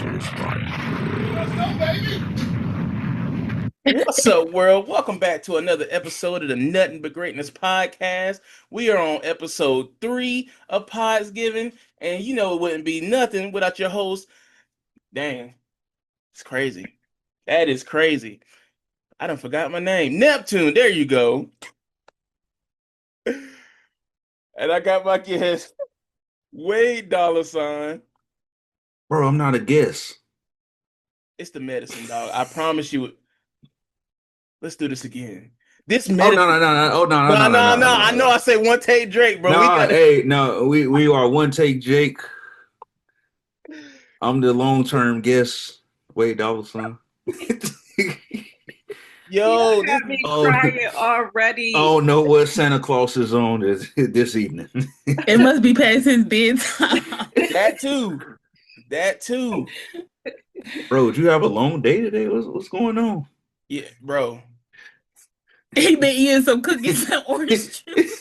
on the spot. What's up, world? Welcome back to another episode of the Nothing But Greatness podcast. We are on episode 3 of Podsgiving, and you know it wouldn't be nothing without your host. Dang, it's crazy. That is crazy. I done forgot my name. Neptune, there you go. And I got my guest, Wade Dollar Sign. Bro, I'm not a guest. It's the medicine, dog. I promise you. Let's do this again. This Oh no no medicine. no no oh no no No, no no, no no. no I know no I say one take Drake, bro. We no gotta. hey no we are one take Jake. I'm the long-term guest. Wade Dollar Sign. You Yo, this. got me oh crying already. oh no, what Santa Claus is on this evening. It must be past his bedtime. That too. That too. Bro, do you have a long day today? What's going on? Yeah, bro. He been eating some cookies and orange juice.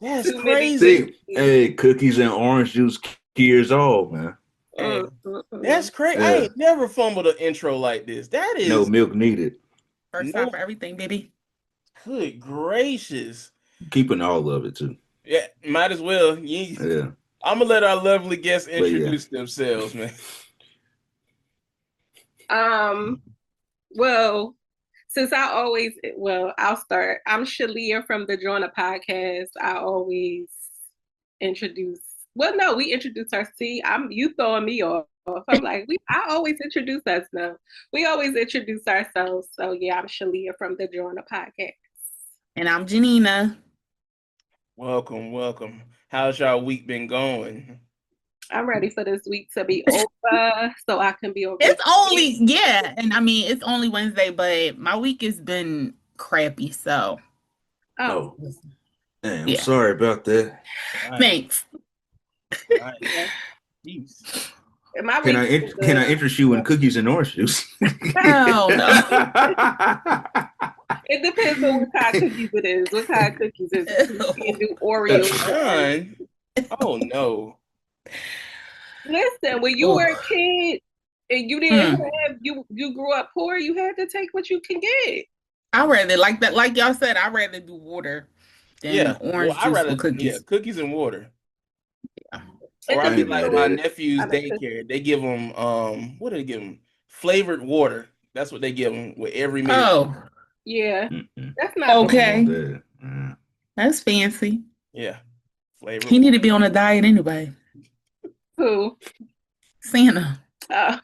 That's Too many crazy. things. Hey, cookies and orange juice years old, man. Hey, Mm, mm, that's mm. crazy. I Yeah, ain't never fumbled an intro like this. That no is milk needed. First time no for everything, baby. good gracious. Keeping all of it too. Yeah, might as well. Yeah, I'm gonna let our lovely guests but yeah. introduce themselves, man. Um, well, since I'll start. I'm Shalia from the Joanna podcast. I always introduce, well, no, we introduce our, see, you throwing me off. I'm like, I always introduce us now. We always introduce ourselves. So yeah, I'm Shalia from the Joanna podcast. And I'm Janina. Welcome, welcome. How's y'all week been going? I'm ready for this week to be over so I can be over. It's only, yeah. And I mean, it's only Wednesday, but my week has been crappy. So, Oh, Hey, I'm yeah. sorry about that. Right, Thanks. right. yeah. Jeez. My Can week's been can good. I interest you in cookies and orange juice? Oh, no. It depends on what kind of cookies it is. What kind of cookies is it? You can do Oreos. Son. Oh no. Listen, when you were a kid and you didn't Mm. have you grew up poor, you had to take what you can get. I rather, like that, like y'all said, I rather do water than Yeah. Well, orange I juice with rather cookies. cookies and water. Yeah. It Or I I be ain't depends like mad on my at it. nephew's how the cookies. daycare. They give them what do they give them? Flavored water. That's what they give them with every meal. Oh, Yeah, Mm-mm. that's not I don't bad. want okay. that. That's fancy. Yeah. Flavored He need water. to be on a diet anyway. Who? Santa. Uh,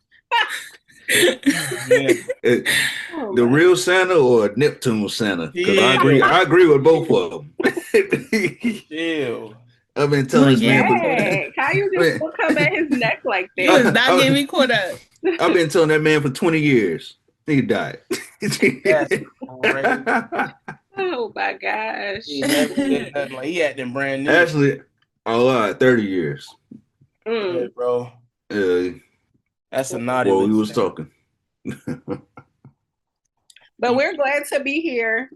Man. oh The my. real Santa or Neptune Santa? Because Chill. I agree with both of them. Chill. I've been You telling ain't this getting man me for caught up. Dang, how you just I gonna come at his neck like You that? is not getting me caught up. I've been telling that man for 20 years. He died. That's crazy. Oh my gosh. He never said nothing. Like he acting brand new. Actually, a lot, 30 years. Yeah, Mm. bro. Uh, That's a naughty well, we list. was talking. But we're glad to be here.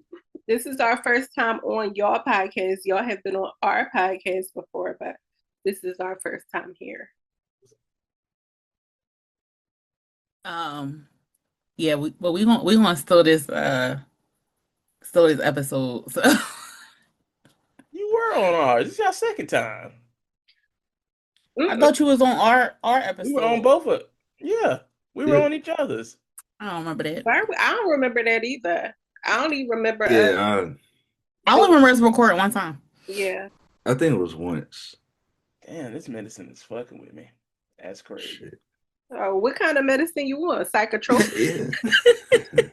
This is our first time on your podcast. Y'all have been on our podcast before, but this is our first time here. Yeah, we gonna steal this episode. So You were on ours. This is your second time. I Mm-mm. thought you was on our We were on episode. both of Yeah. We were Yeah, on each other's. I don't remember that. I don't remember that either. I don't even remember us. yeah. I only remember us recording one time. Yeah. I think it was once. Damn, this medicine is fucking with me. That's crazy. Shit. Oh, what kind of medicine you want? Psychotropic? Yeah.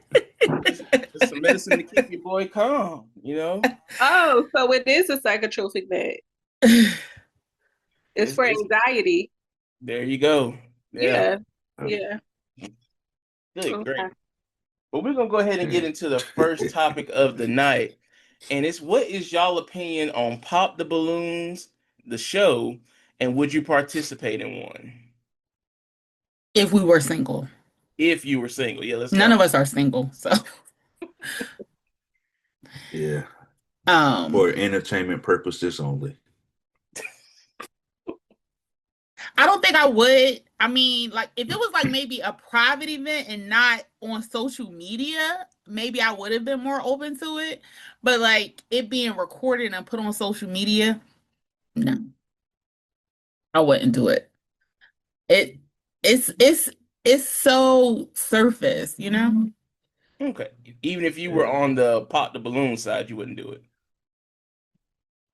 It's some medicine to keep your boy calm, you know? Oh, so it is a psychotropic med. It's for It's anxiety. there you go. Yeah. Yeah. Yeah. Good, great. Okay. But we're gonna go ahead and get into the first topic of the night. And it's what is y'all opinion on Pop the Balloons, the show, and would you participate in one? If we were single. If you were single. Yeah, let's None start. of us are single, so Yeah. um For entertainment purposes only. I don't think I would. I mean, like if it was like maybe a private event and not on social media, maybe I would have been more open to it. But like it being recorded and put on social media, no, I wouldn't do it. It it's it's so surface, you know? Okay. Even if you were Yeah, on the pop the balloon side, you wouldn't do it.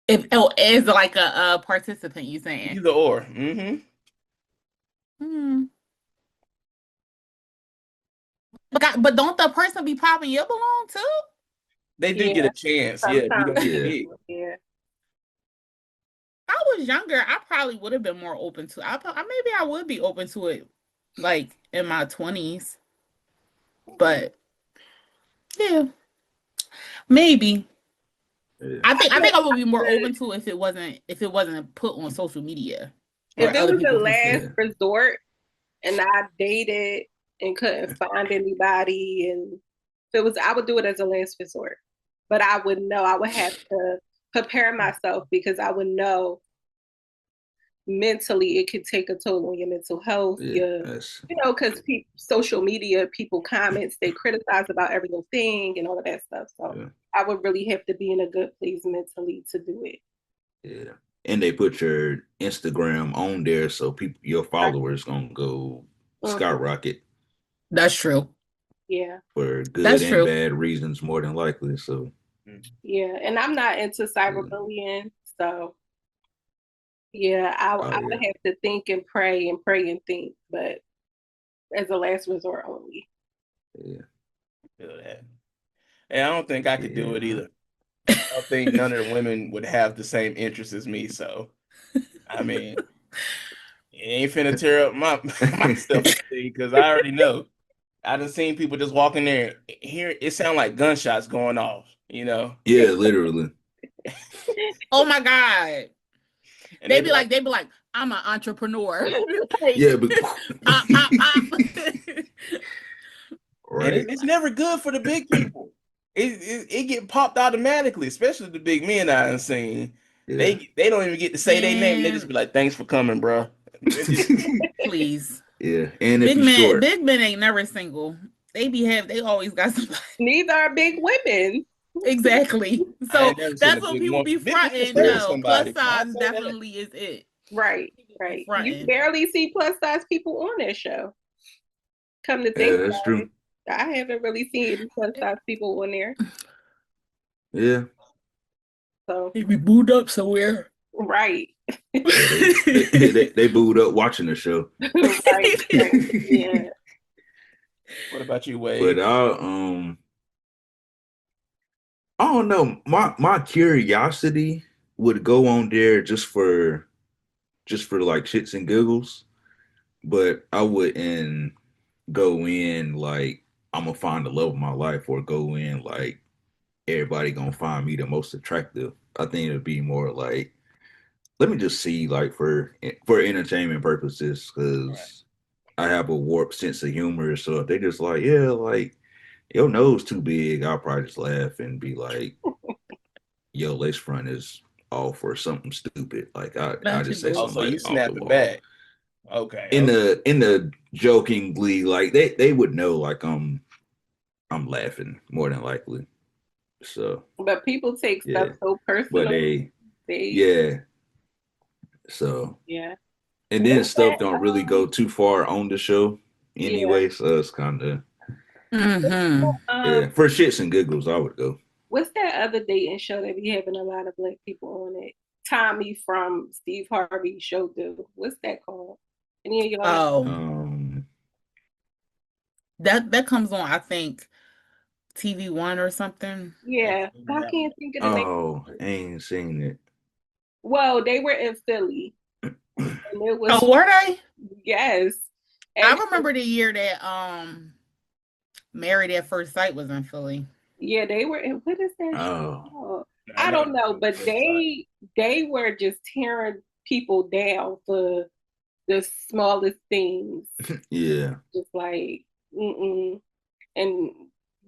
If as like a participant, you saying? Either or. Mm-hmm. Hmm. But don't the person be popping your balloon too? They do get Yeah, a chance. Yeah, if you're sometimes gonna they get yeah, big. do. Yeah. I was younger, I probably would have been more open to. Maybe I would be open to it, like in my 20s. But yeah, maybe. yeah, I think I would be more But open to it if it wasn't put on social media if where Right. it other was a people can see. last yeah, resort and I dated and couldn't find anybody, and if it was, I would do it as a last resort. But I would know I would have to prepare myself because I would know mentally it could take a toll on your mental health, yeah. your, That's because social media, people comments, they criticize about every little thing and all of that stuff. So yeah, I would really have to be in a good place mentally to do it. yeah. And they put your Instagram on there, so people, your followers, gonna go Mhm. skyrocket That's true. Yeah, for good That's and true. bad reasons, more than likely. So, Mhm. yeah, and I'm not into yeah. cyberbullying, so yeah, I Oh would yeah, have to think and pray and think, but as a last resort only. yeah, Feel that. And I don't think I could do yeah. it either. I don't think none of the women would have the same interests as me. So, I mean, it ain't finna tear up my my self esteem because I already know. I done seen people just walk in there. Here, it sound like gunshots going off. You know, Yeah, literally. Oh my God. and they be like, They be like, I'm an entrepreneur. Like Yeah, but pop, pop, pop. and right. it's never good for the big people. It get popped automatically, especially the big men I done seen. Yeah, They don't even get to say their name. They just Man, be like, "Thanks for coming, bro." They just please. yeah. And if you're short, Big men ain't never single. They always got somebody. Neither are big women. Exactly. I So ain't never seen a that's what big people woman. be Big women fronting. serving yeah, No, plus somebody. I size say that. definitely is it. Right, People be right. You fronting. barely see plus size people on that show. Come to yeah, think that's about it, true. I haven't really seen any plus size people on there. Yeah, So, They be booed up somewhere. right, yeah. They booed up watching the show. right, right. Yeah, What about you, But Wade? I don't know. My curiosity would go on there just for like shits and giggles, but I wouldn't go in like I'm gonna find the love of my life or go in like everybody gonna find me the most attractive. I think it'd be more like let me just see like for entertainment purposes Right. because I have a warped sense of humor. So if they just like yeah like your nose too big, I'll probably just laugh and be like yo lace front is off or something stupid. Like I Not you just say Oh, do. something so you like off the snap it wall back? Okay, in okay. the jokingly like they would know like I'm laughing more than likely. So but people take stuff yeah, so but personal. They, yeah. So yeah. and then What's stuff that? don't really go too far on the show Yeah. anyway. So it's kind of Mm-hmm. yeah for shits and giggles I would go. What's that other dating show that be having a lot of black people on it? Tommy from Steve Harvey's show do. What's that called? Any of y'all know? Oh, Um. that comes on, I think, TV1 or something. Yeah, Yeah, I've I seen that one. can't think of the name. Oh, I ain't seen it. Well, they were in Philly, and it was Oh, were they? yes, I actually, remember the year that Married at First Sight was in Philly. yeah, they were in. What is that show Oh, called? I I know. don't know, but they were just tearing people down for the smallest things, yeah, just like mm-mm. And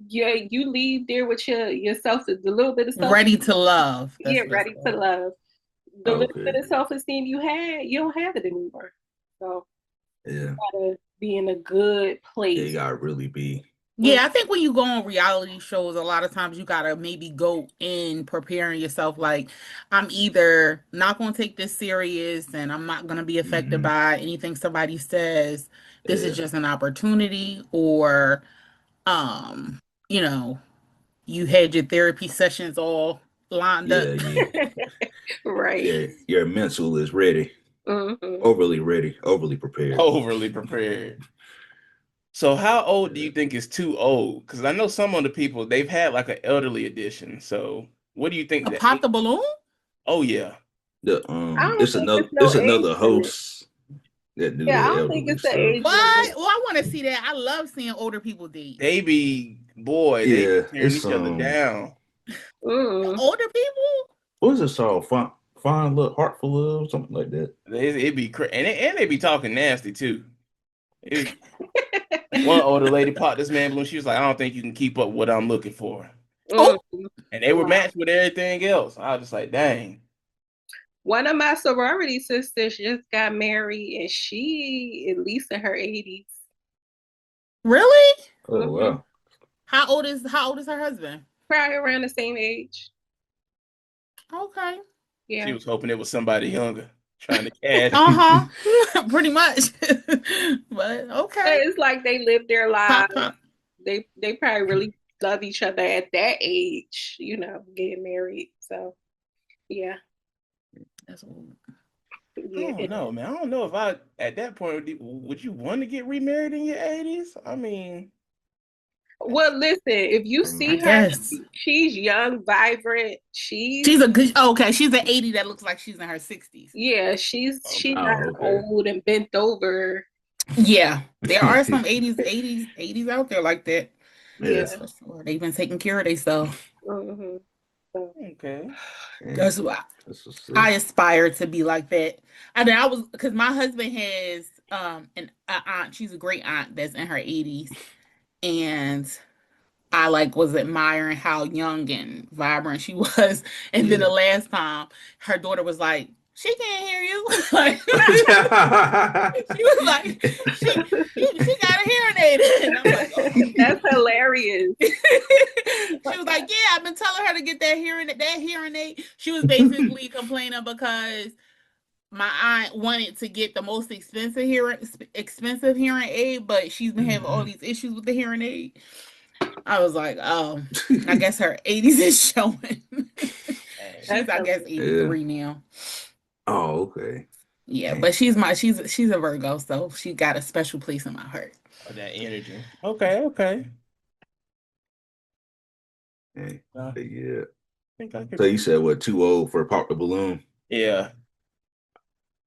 yeah, you leave there with yourself a little bit of self, Ready to Love. yeah, That's what it's ready to called. love. The little bit okay, of self esteem you had, you don't have it anymore. So Yeah. gotta be in a good Yeah, place. you gotta really be. Yeah, I think when you go on reality shows, a lot of times you gotta maybe go in preparing yourself like, I'm either not gonna take this serious and I'm not gonna be affected Hmm. by anything somebody says. This is Yeah. just an opportunity, or um, you know, you had your therapy sessions all lined up. Yeah. Yeah. Right. Yeah. Your mental is ready, Hmm. ready, overly prepared. Overly prepared. So how old do you Yeah. think is too old? Because I know some of the people they've had like an elderly edition. So what do you think A the pop age? the balloon? Oh yeah, I don't think it's no It's age another limit. host that do Yeah, I that don't think elderly it's the stuff. age limit. What? Well, I want to see that. I love seeing older people date. they be boy, they be Yeah, tearing it's each other down. Mm. Older people? what is it called? Fine look, heartful love, something like that. It be and they be talking nasty too. It, one older lady popped this man balloon. She was like, "I don't think you can keep up what I'm looking for," Mm. Oh, and they were Wow. matched with everything else. I was just like, "Dang." One of my sorority sisters just got married, and she at least in her 80s. really? Oh Hmm. wow. How old is her husband? Probably around the same age. Okay. She Yeah. was hoping it was somebody younger, trying to cash. Uh-huh. Pretty much. But But okay. it's like they live their Pop lives. pop. They probably really love each other at that age, getting married. So yeah, That's old. I yeah. don't know, man. I don't know if I at that point would you want to get remarried in your 80s? I mean, Well, listen, if you I see her, guess. she's young, vibrant. She's a good okay, she's an 80 that looks like she's in her 60s. Yeah, she's okay. not Oh, okay. old and bent over. Yeah. There are some 80s out there like that. Yeah. Yeah. That's for sure. They've been taking care of themselves. Hmm. So, Okay. Yeah. That's why That's what's I up. aspire to be like that. I mean, I was because my husband has an aunt. She's a great aunt that's in her 80s, and I like was admiring how young and vibrant she was. And then the Yeah. last time, her daughter was like, "She can't hear you." Like she was like, "She got a hearing aid," and I'm like, "Oh." that's hilarious. She was like, "Yeah, I've been telling her to get that hearing aid." She was basically complaining because my aunt wanted to get the most expensive hearing aid, but she's been having all Mhm. these issues with the hearing aid. I was like, oh, I guess her 80s is showing. Dang. She's, That's I guess, hilarious. Yeah. 83 now. Oh, okay. Yeah, Dang. but she's a Virgo, so she got a special place in my heart. Oh, that energy. Okay, okay. Dang. I Yeah. think I So could. you said what? Too old for pop the balloon? Yeah.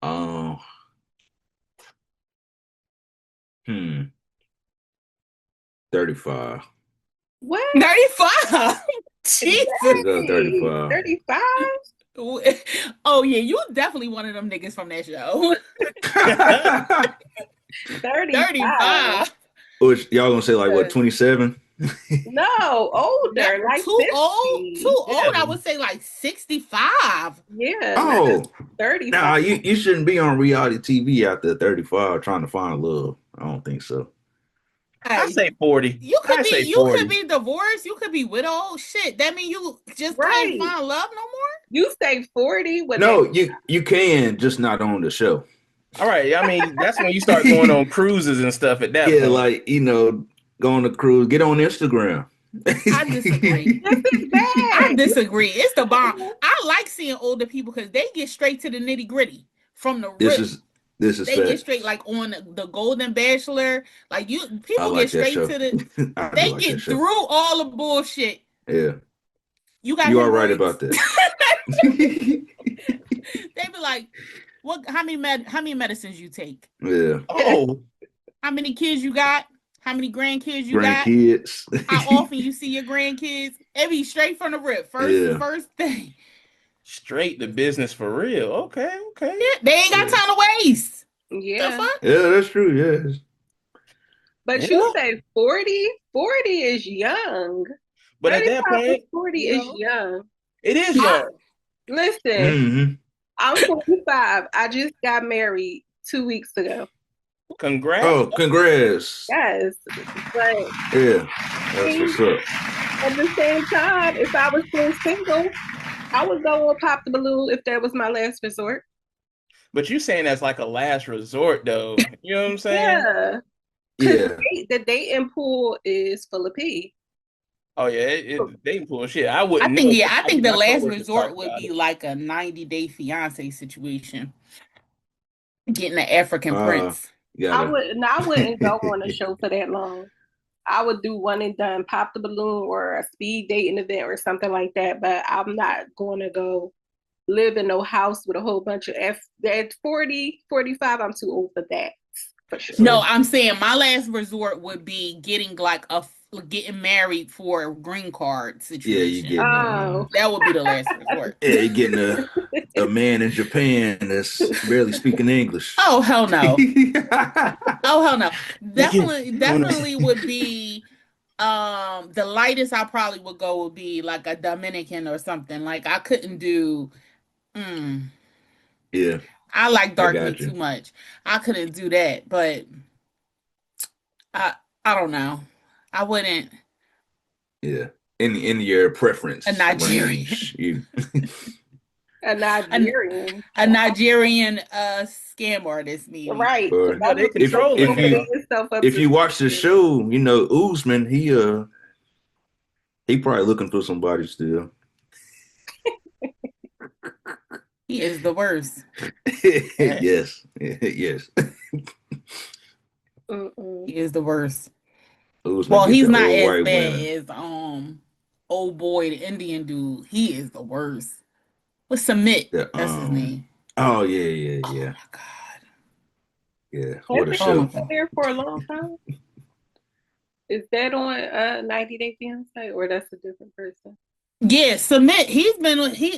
Um. Hmm. 35. What? 35. Jesus. We go Dang, 35. 35? Oh yeah, you definitely one of them niggas from that show. 35. 35. Which y'all gonna say like what? 27? No, No, older, like too old. Too 50. old. Yeah. I would say like 65. Yeah, not Oh, 35. nah. You shouldn't be on reality TV after 35 trying to find love. I don't think so. I Hey, say 40. you could I be say you could 40. be divorced. You could be widowed. Shit, that mean you just can't Right. find love no more. You say 40 when they No, you can, just not on the show. All right. I mean, that's when you start going on cruises and stuff at that Yeah, point. like go on the cruise, get on Instagram. I disagree. this is I bad. disagree. It's the bomb. I like seeing older people because they get straight to the nitty gritty from the this rip. is this is They get straight facts. like on the Golden Bachelor. Like I people get like that straight show. to the. I do They like that get show. through all the bullshit. Yeah, You got you are right about hemorrhoids. that. They be like, "What? How many medicines you take? Yeah, Oh, How many kids you got? How many grandkids you got? grandkids. How often you see your grandkids? It be straight from the rip. First, Yeah, first thing. straight to business for real. Okay, okay. Yeah, they ain't got yeah, time to waste. The Yeah. fuck? yeah. That's true. Yes. But you Yeah. say 40? 40 is young. But at that 35 to point, 40 you is know, young. it is I, young. Listen, Hmm. I'm 45. I just got married. 2 weeks ago. Congrats. Oh, congrats. Yes, but Yeah, that's see, what's up. at the same time, if I was still single, I would go and pop the balloon if that was my last resort. But you saying that's like a last resort, though. You know what I'm saying? Yeah, because Yeah, the dating pool is full of pee. Oh yeah, they can pull shit. I I wouldn't think know. yeah, I I get think the my last coworkers talk resort would about be it. like a 90-day fiance situation. Getting an African uh, prince. gotta. I wouldn't go on a show for that long. I would do one and done, pop the balloon or a speed dating event or something like that. But I'm not going to go live in no house with a whole bunch of at 40, 45. I'm too old for that, for sure. No, So I'm saying my last resort would be getting like getting married for a green card yeah, you situation. getting Oh, That would be the last resort. yeah, you getting a man in Japan that's barely speaking English. Oh hell no. Oh hell no. Nigga, Definitely would be the lightest I probably would go would be like a Dominican or something. Like I couldn't do mm, Yeah, I like I dark meat got too you. much. I couldn't do that, but I I don't know. I wouldn't Yeah, in your a preference Nigerian range, you. a a, Nigerian. a Nigerian scam artist maybe. Right. Because Or I no, they was just if going to controlling if opening you now. yourself up if to you watch the something. show, you know Usman, he probably looking for somebody still. He is the worst. Yes, yes. Mm-mm. He is the worst. Usman Well, get he's the not old as white bad women. as old boy the Indian dude. He is the worst. What's Submit? The That's his name. Oh yeah, yeah, Oh yeah, my god. yeah. Has What a it Oh my show. been god. there for a long time? Is that on 90 Day Fiance or that's a different person? Yeah, Submit.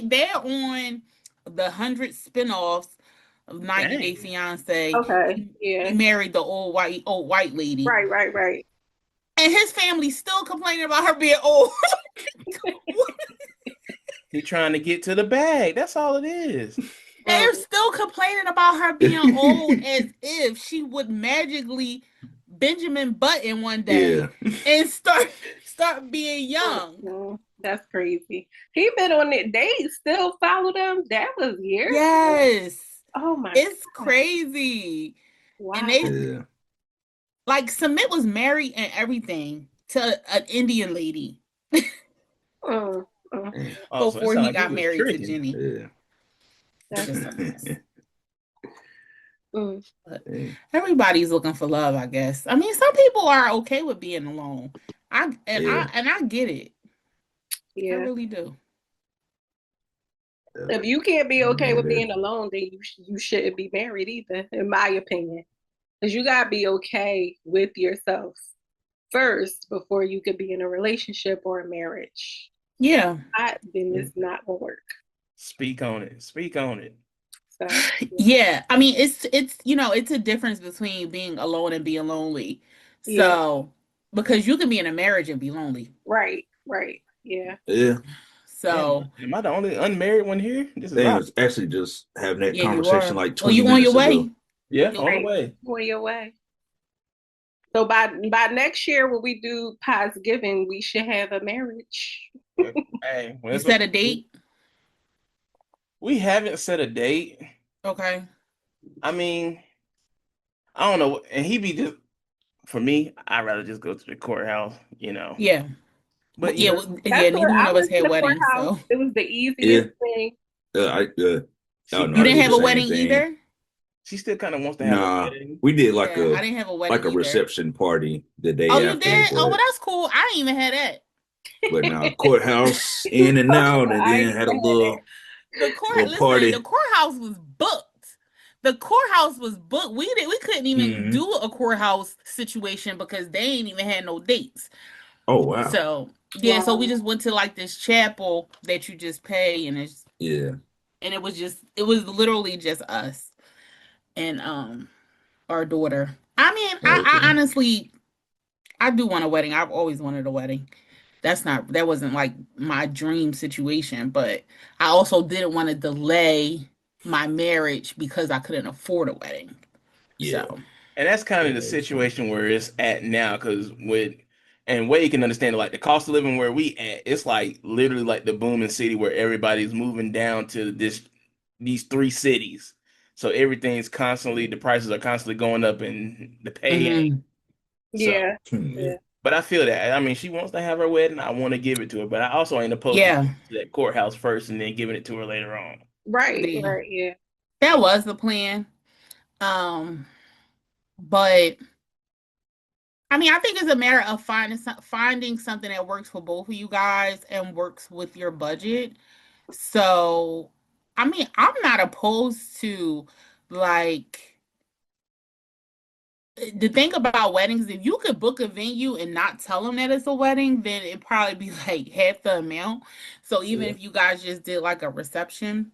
They're on the 100 spinoffs of 90 Day Dang. Fiance. Okay. He Yeah. married the old white lady. Right, right, right. And his family's still complaining about her being old. He trying to get to the bag. That's all it is. They're Mm. still complaining about her being old as if she would magically Benjamin Button one Yeah, day and start being young. Mm. That's crazy. He been on it. They still follow them. That was years ago. Yes. Oh my It's God. crazy. And Wow. they yeah. like Submit was married and everything to an Indian lady Mm. Mm. Yeah. Oh, so it before sounded he like he got was married to tricking. Jenny. Yeah. That's Just a mess. mm. But Hey, everybody's looking for love, I guess. I mean, some people are okay with being alone. yeah, I get it. I Yeah. really do. yeah. If you can't be I'm okay there, with there. being alone, then you shouldn't be married either, in my opinion. Because you gotta be okay with yourself first before you could be in a relationship or a marriage. Yeah. Not, then Yeah, it's not gonna work. Speak on it. Speak on it. So Yeah. I mean, it's it's a difference between being alone and being lonely. yeah, So because you can be in a marriage and be lonely. right, right, yeah. yeah. Damn, So am I the only unmarried one here? This is They odd. was actually just having that yeah, you conversation are. like Oh, 20 you on your minutes way? ago. Yeah, You- on the Right. way. Go your way. So by next year when we do Pies Giving, we should have a marriage. Hey, You where's set a date? we haven't set a date. Okay. I mean, I don't know. And he be just for me, I'd rather just go to the courthouse. Yeah. But Yeah, That's yeah, what neither one I of us went to had the weddings, courthouse. so It was the Yeah. easiest thing. I oh she no, you I didn't did have the a same wedding thing. either? she still kind of wants to have a Nah, wedding. we did Yeah, I didn't have a wedding like a either. reception party the Oh, day you after, did? Oh, well, that's cool. I didn't even have that. but now courthouse in and out, and I then didn't had a even have that. Listen, the party. courthouse was booked. The courthouse was booked. We couldn't even Hmm. do a courthouse situation because they ain't even had no dates. Oh wow, So yeah, so we Wow. just went to like this chapel that you just pay yeah, it was literally just us and our daughter. I mean, I okay, honestly I do want a wedding. I've always wanted a wedding. That wasn't like my dream situation, but I also didn't want to delay my marriage because I couldn't afford a wedding. Yeah. So And that's kind of the situation where it's at now, because and Wade can understand like the cost of living where we at, it's like literally like the booming city where everybody's moving down to these three cities. So everything's constantly, the prices are constantly going up and the pay ain't. mhm. So, Yeah. Yeah. Yeah. but I feel that. I mean, she wants to have her wedding. I want to give it to her, but I also ain't opposed to Yeah, going to that courthouse first and then giving it to her later on. Right. yeah, Right. Yeah. that was the plan. Um, but I mean, I think it's a matter of finding something that works for both of you guys and works with your budget. So, I mean, I'm not opposed to like the thing about weddings. If you could book a venue and not tell them that it's a wedding, then it'd probably be like half the amount. So even Yeah. if you guys just did like a reception,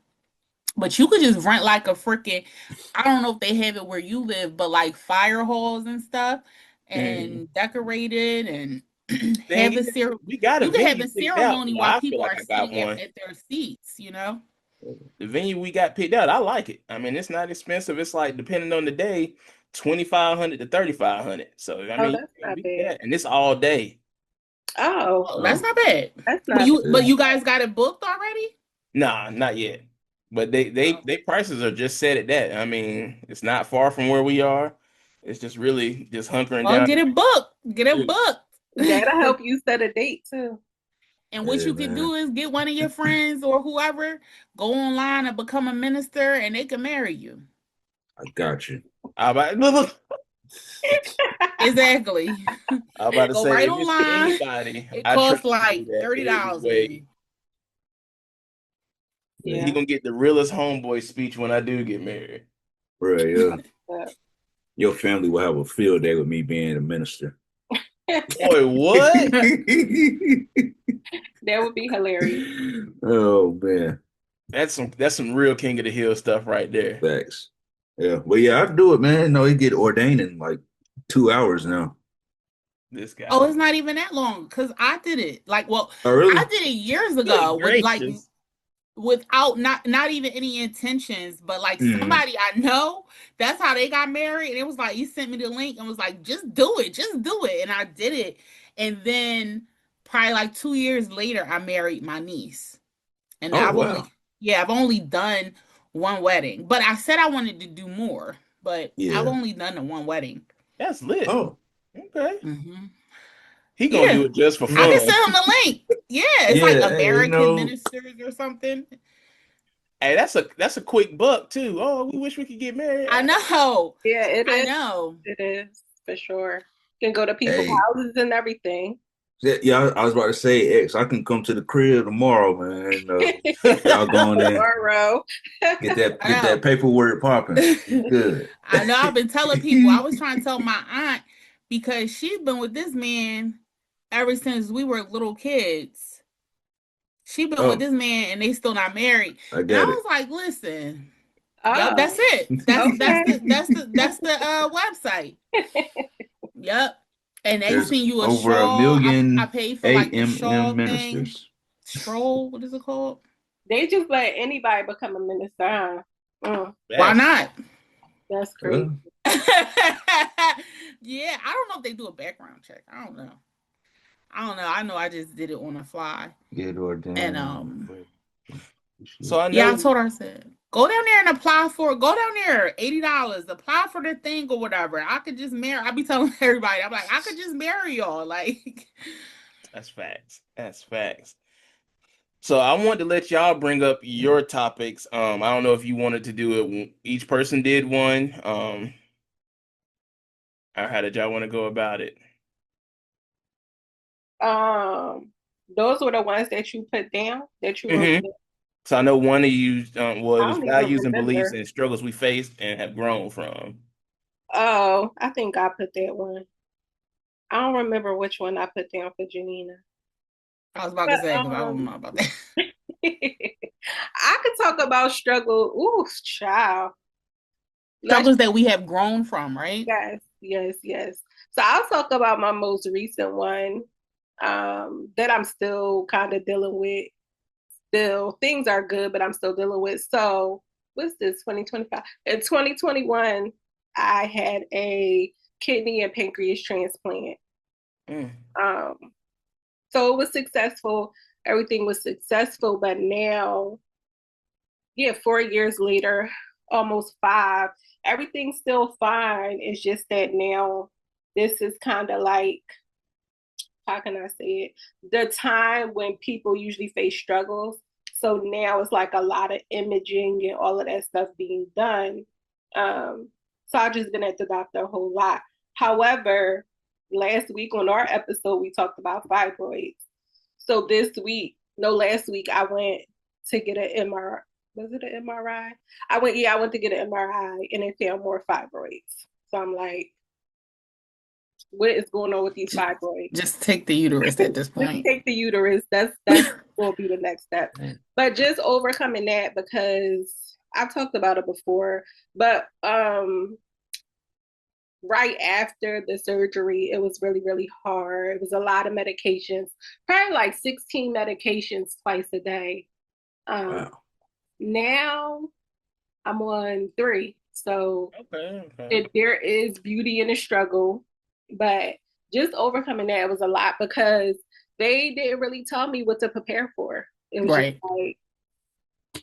but you could just rent like a freaking, I don't know if they have it where you live, but like fire halls and stuff Mhm. and decorated and Thing have the is, ceremony. we got a You could have venue the picked out. ceremony Well, while I feel people like are I got sitting one. at their seats, you know? The venue we got picked out, I like it. I mean, it's not expensive. It's like depending on the day, 2,500 to 3,500. So I Oh, mean, that's you can not beat bad. that, and it's all day. Oh, Oh, that's Oh, not bad. that's But not you bad. but yeah. you guys got it booked already? Nah, not yet. But they prices are just set at that. I mean, it's not far from where we are. It's just really just hunkering Well, down. get it booked. Get it booked. That'll help you set a date too. And what Yeah, you can man. do is get one of your friends or whoever, go online and become a minister and they can marry you. I got you. I about, look, Exactly. I about to Go say right if it's online. anybody, It I trust costs to do like that. It is $30, way. baby. He Yeah. gonna get the realest homeboy speech when I do get married. Bro, yeah. But Your family will have a field day with me being a minister. Boy, what? that would be hilarious. Oh man, That's some real King of the Hill stuff right there. facts. Yeah, well, yeah, I do it, man. No, he get ordained in like 2 hours now. This Oh, guy. it's not even that long because I did it. Like, well, Oh, I really? did it years Good ago with like gracious. without not even any intentions, but like Mm. somebody I know, that's how they got married. And it was like he sent me the link and was like, just do it. And I did it. And then probably like 2 years later, I married my niece. And Oh, wow. I've only done one wedding. But I said I wanted to do more, but I've Yeah. only done the one wedding. That's lit. Oh, Okay. Hmm. He gonna do Yeah. it just for I can no. fun. send him the link. Yeah, it's like Yeah, hey, American Ministers or something. Hey, that's a quick buck too. Oh, we wish we could get married. I know. Yeah, it I is. know. It is for sure. You can go to people's hey. houses and everything. Yeah, I was about to say, X, I can come to the crib tomorrow, man. Y'all go in there, Tomorrow. I get that know. paperwork popping. We good. I know. I've been telling people. I was trying to tell my aunt because she's been with this man ever since we were little kids. She been with Oh, this man and they still not married. I And I got it. was like, listen, yep, that's Oh, it. okay. That's the website. Yep. And they There's send you a over a shawl. I million paid for like the AMM shawl thing. ministers. Stroll, what is it called? They just let anybody become a minister, huh? Why That's not? That's crazy. Uh, Yeah, I don't know if they do a background check. I don't know. I don't know. I know I just did it on the fly. get And ordained. so I yeah, I know. told her, I said, go down there and apply for it. Go down there, $80. Apply for the thing or whatever. I could just marry. I be telling everybody, I'm like, I could just marry y'all. Like, That's facts. That's facts. So I wanted to let y'all bring up your topics. I don't know if you wanted to do it. Each person did one. Or how did y'all want to go about it? Those were the ones that you put down that you wrote Mm-hmm. down. So I know one of you, well, it I was don't even values and beliefs remember. and struggles we faced and have grown from. Oh, I think I put that one. I don't remember which one I put down for Janina. I was about to But say, because I don't know about that. I could talk about struggle. Ooh, child. Let's Struggles that we have grown from, right? yes, yes, yes. So I'll talk about my most recent one that I'm still kind of dealing with. Still, things are good, but I'm still dealing with. So what's this, 2025? In 2021, I had a kidney and pancreas transplant. So it was successful. Everything was successful, but now, 4 years later, almost 5, everything's still fine. It's just that now this is kind of like, how can I say it? The time when people usually face struggles. So now it's like a lot of imaging and all of that stuff being done. So I've just been at the doctor a whole lot. However, last week on our episode, we talked about fibroids. So last week, I went to get an MRI. Was it an MRI? I went to get an MRI and it found more fibroids. So I'm like, what is going on with these fibroids? Just take the uterus at this point. Just take the uterus. That's will be the next step. But just overcoming that, because I've talked about it before, but right after the surgery, it was really, really hard. It was a lot of medications, probably like 16 medications twice a day. Wow. Now I'm on 3. So Okay. there is beauty in the struggle, but just overcoming that was a lot because they didn't really tell me what to prepare for. It was just like,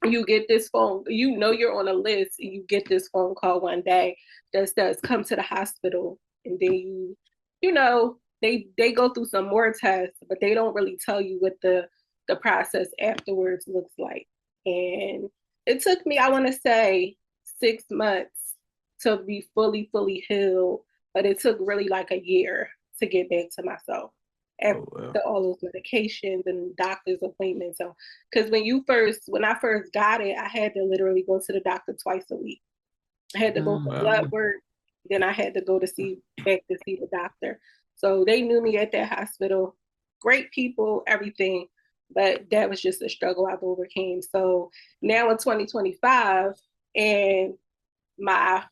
you get this phone, you're on a list, and you get this phone call one day that says, come to the hospital. And then they go through some more tests, but they don't really tell you what the process afterwards looks like. And it took me, I want to say, 6 months to be fully healed, but it took really like a year to get back to myself after all those medications and doctor's appointments. So, because when I first got it, I had to literally go to the doctor twice a week. I had to go for blood work, then I had to go to see the doctor. So they knew me at that hospital. Great people, everything, but that was just a struggle I've overcame. So now in 2025, and my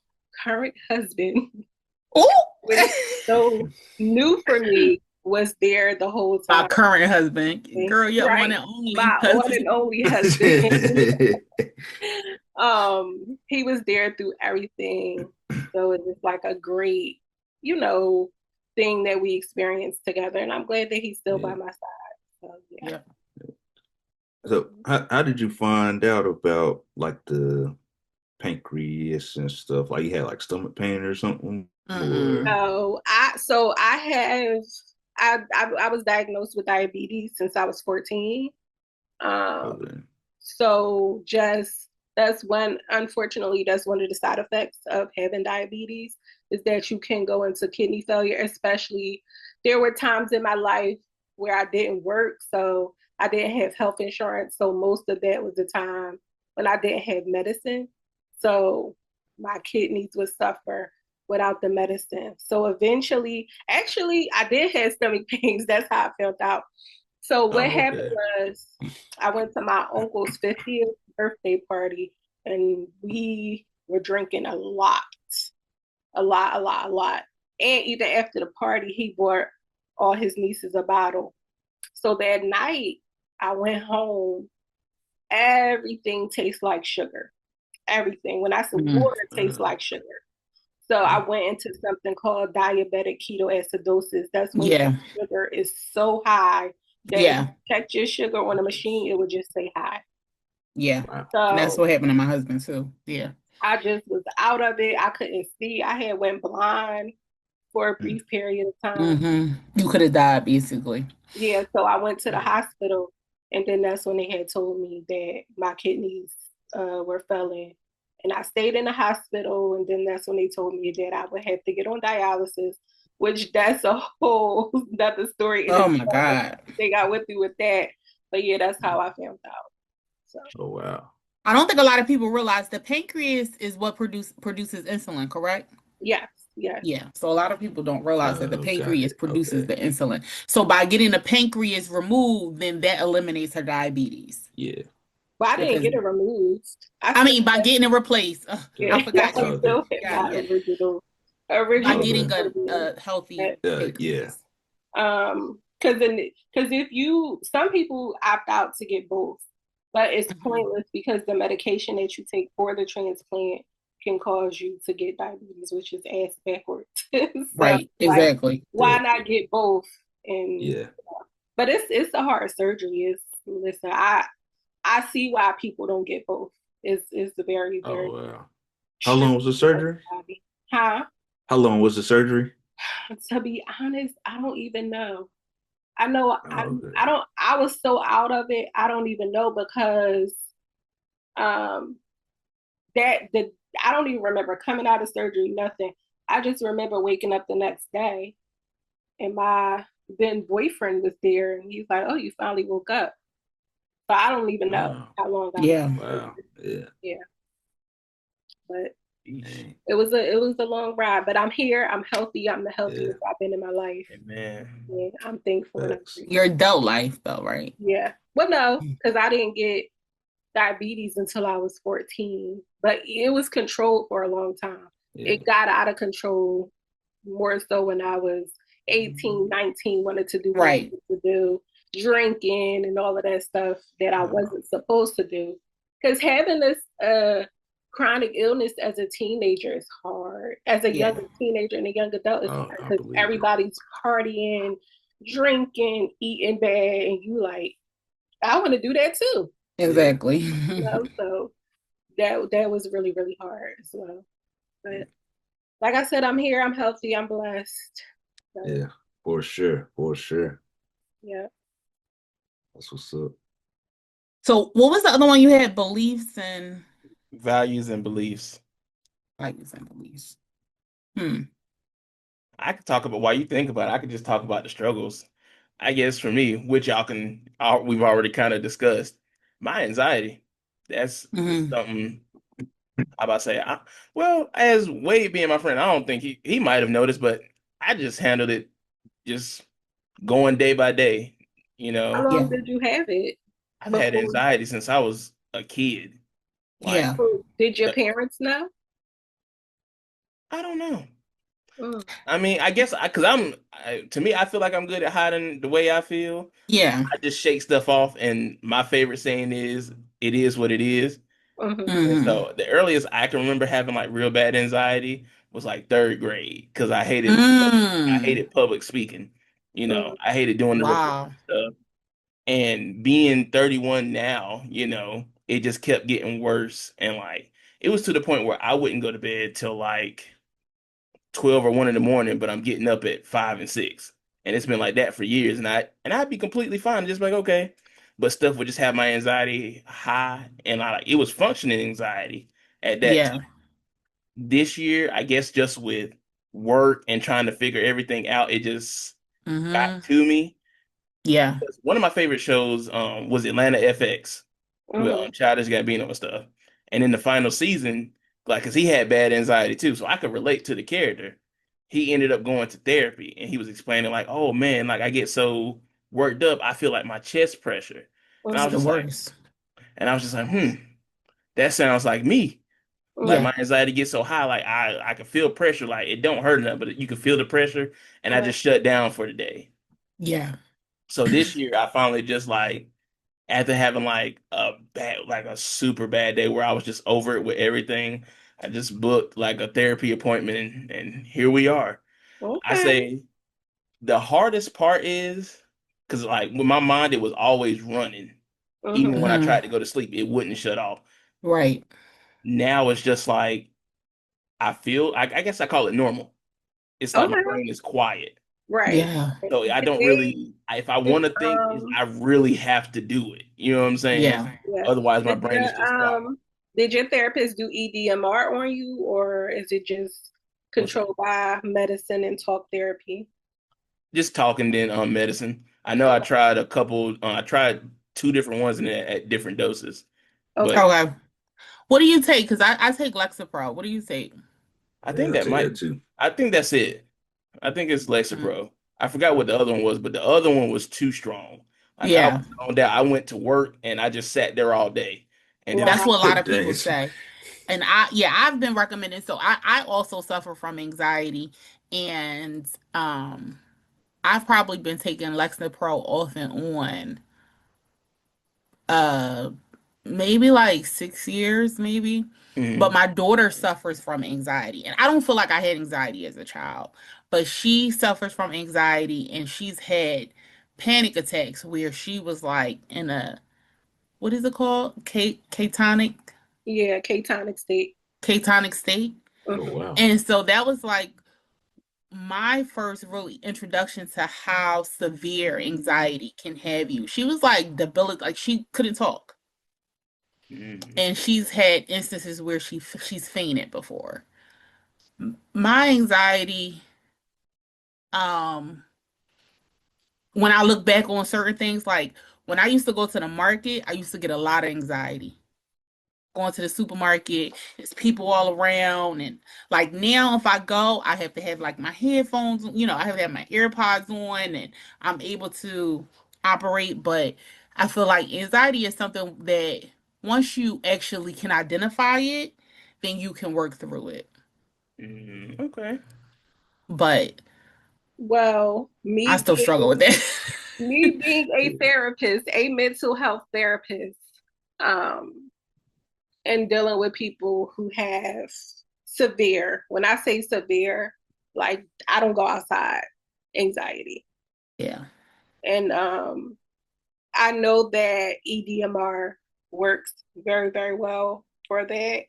current husband, which is so new for me, was there the whole time. My current husband, girl, your one and only. My one and only husband. He was there through everything. So it was like a great, thing that we experienced together. And I'm glad that he's still by my side. So yeah. So how did you find out about like the pancreas and stuff? Like you had like stomach pain or something? No, I was diagnosed with diabetes since I was 14. So unfortunately, that's one of the side effects of having diabetes, is that you can go into kidney failure. Especially, there were times in my life where I didn't work, so I didn't have health insurance. So most of that was the time when I didn't have medicine. So my kidneys would suffer without the medicine. So eventually, actually, I did have stomach pains. That's how I found out. So what happened was, I went to my uncle's 50th birthday party, and we were drinking a lot. And even after the party, he bought all his nieces a bottle. So that night, I went home. Everything tastes like sugar. Everything. When I said water tastes like sugar. So I went into something called diabetic ketoacidosis. That's when your sugar is so high that if you check your sugar on a machine, it would just say high. Yeah. So that's what happened to my husband too. Yeah. I just was out of it. I couldn't see. I had went blind for a brief period of time. You could have died basically. Yeah. So I went to the hospital, and then that's when they had told me that my kidneys were failing. And I stayed in the hospital, and then that's when they told me that I would have to get on dialysis, which that's a whole other story. Oh my God. I went through with that. But yeah, that's how I found out. So. Oh, wow. I don't think a lot of people realize the pancreas is what produces insulin, correct? Yes. Yeah. So a lot of people don't realize that the pancreas produces the insulin. So by getting the pancreas removed, then that eliminates her diabetes. Yeah. But I didn't get it removed. By getting it replaced. I forgot you. Still original. By getting a healthy pancreas. Because some people opt out to get both, but it's pointless because the medication that you take for the transplant can cause you to get diabetes, which is ass backwards. So Right. like, Exactly. why not get both? And Yeah. but it's a hard surgery. It's listen, I see why people don't get both. It's very, Oh very wow. How long was the stressful on surgery? the body. Huh? How long was the surgery? To be honest, I don't even know. I know Oh, I don't I was so out of it, I don't even know because um that the I don't even remember coming out of surgery, nothing. I just remember waking up the next day and my then boyfriend was there and he's like, "Oh, you finally woke up." So I don't even know wow. how long I was Yeah. in Wow. surgery. Yeah. Yeah, but Yeesh. Dang. it was a long ride. But I'm here. I'm healthy. I'm the Yeah. healthiest I've been in my life. Man. Yeah, I'm thankful and I'm Facts. Your grateful. adult life, though, right? Yeah. Well, no, because I didn't get diabetes until I was 14, but it was controlled for a long time. Yeah. It got out of control more so when I was 18, 19, wanted to do what I Right. wanted to do, drinking and all of that stuff that I Wow. wasn't supposed to do. Because having this chronic illness as a teenager is hard. As a Yeah. young teenager and a young adult, it's Oh, hard I because believe it. everybody's partying, drinking, eating bad, and you like, I want to do that too. Yeah. Exactly. So that was really, really hard as well. But like I said, I'm here, I'm healthy, I'm blessed. So Yeah. For sure. For sure. yeah. That's what's up. So, what was the other one you had? Beliefs and Values and beliefs. values and beliefs. Hmm. I could talk about while you think about it, I could just talk about the struggles. I guess for me, which we've already kind of discussed. My anxiety. That's Hmm. something how about to say well, as Wade being my friend, I don't think he might have noticed, but I just handled it just going day by day. You How know, long Yeah. did you have it I've had before? anxiety since I was a kid. Like Yeah. Did your the, parents know? I don't know. Mm, I mean, I guess because to me, I feel like I'm good at hiding the way I feel. Yeah. I just shake stuff off, and my favorite saying is, "It is what it is." mm-hmm, And Hmm. so the earliest I can remember having like real bad anxiety was like third grade because I Mm. hated public speaking. mm, I hated doing the report Wow. stuff. And being 31 now, it just kept getting worse. And like it was to the point where I wouldn't go to bed till like 12 or 1 in the morning, but I'm getting up at 5 and 6. And it's been like that for years. And I'd be completely fine, just like, okay. But stuff would just have my anxiety high. And it was functioning anxiety at that time. Yeah. This year, I guess just with work and trying to figure everything out, it just got Hmm. to me. Yeah. Because one of my favorite shows was Atlanta FX with mm-hmm, Childish Gambino and stuff. And in the final season, like, cause he had bad anxiety too, so I could relate to the character. He ended up going to therapy, and he was explaining like, "Oh man, like I get so worked up, I feel like my chest pressure." And I It's was mm-hmm, the just like, worst. that sounds like me. Like mm, Yeah. my anxiety gets so high, like I can feel pressure, like it don't hurt enough, but you can feel the pressure, and I right. just shut down for the day. Yeah. So this year, I finally just like after having like a super bad day where I was just over it with everything, I just booked like a therapy appointment and here we are. I Okay. say the hardest part is because like with my mind it was always running. Even Mm-hmm, when I Hmm. tried to go to sleep, it wouldn't shut off. Right. Now it's just like I guess I call it normal. It's like my okay. brain is quiet. Right. Yeah. So I Did don't they really, if I did want to think, um I really have to do it. You know what I'm saying? Yeah. yeah. Otherwise, my Did brain is your just quiet. did your therapist do EDMR on you or is it just What's that? controlled by medicine and talk therapy? Just talking then medicine. I know I Okay. tried a couple. I tried two different ones at different doses, but Okay. Okay. What do you take? Because I take Lexapro. What do you take? I think Yeah, I that take might. that too. I think that's it. I think it's Mm. Lexapro. I forgot what the other one was, but the other one was too strong. Like I was Yeah. on that. I went to work and I just sat there all day, and then I That's Wow. what a lot of Dang. people say. And I've been recommending. So I also suffer from anxiety, and I've probably been taking Lexapro off and on, uh, maybe like 6 years, maybe. But Mm-hmm. my daughter suffers from anxiety. And I don't feel like I had anxiety as a child, but she suffers from anxiety and she's had panic attacks where she was like in a, what is it called? Yeah, catonic state. Catonic state. Oh Hmm. wow. And so that was like my first really introduction to how severe anxiety can have you. She was like debilitated, like she couldn't talk. Mm-hmm. And she's had instances where she's fainted before. My anxiety, um, when I look back on certain things, like when I used to go to the market, I used to get a lot of anxiety. Going to the supermarket, there's people all around, and like now, if I go, I have to have like my headphones, I have to have my AirPods on, and I'm able to operate. But I feel like anxiety is something that once you actually can identify it, then you can work through it. Mm-hmm. Okay. But Well, I still struggle with that. me being a therapist, a mental health therapist, um, and dealing with people who have severe, when I say severe, like I don't go outside anxiety. Yeah. And I know that EDMR works very, very well for that.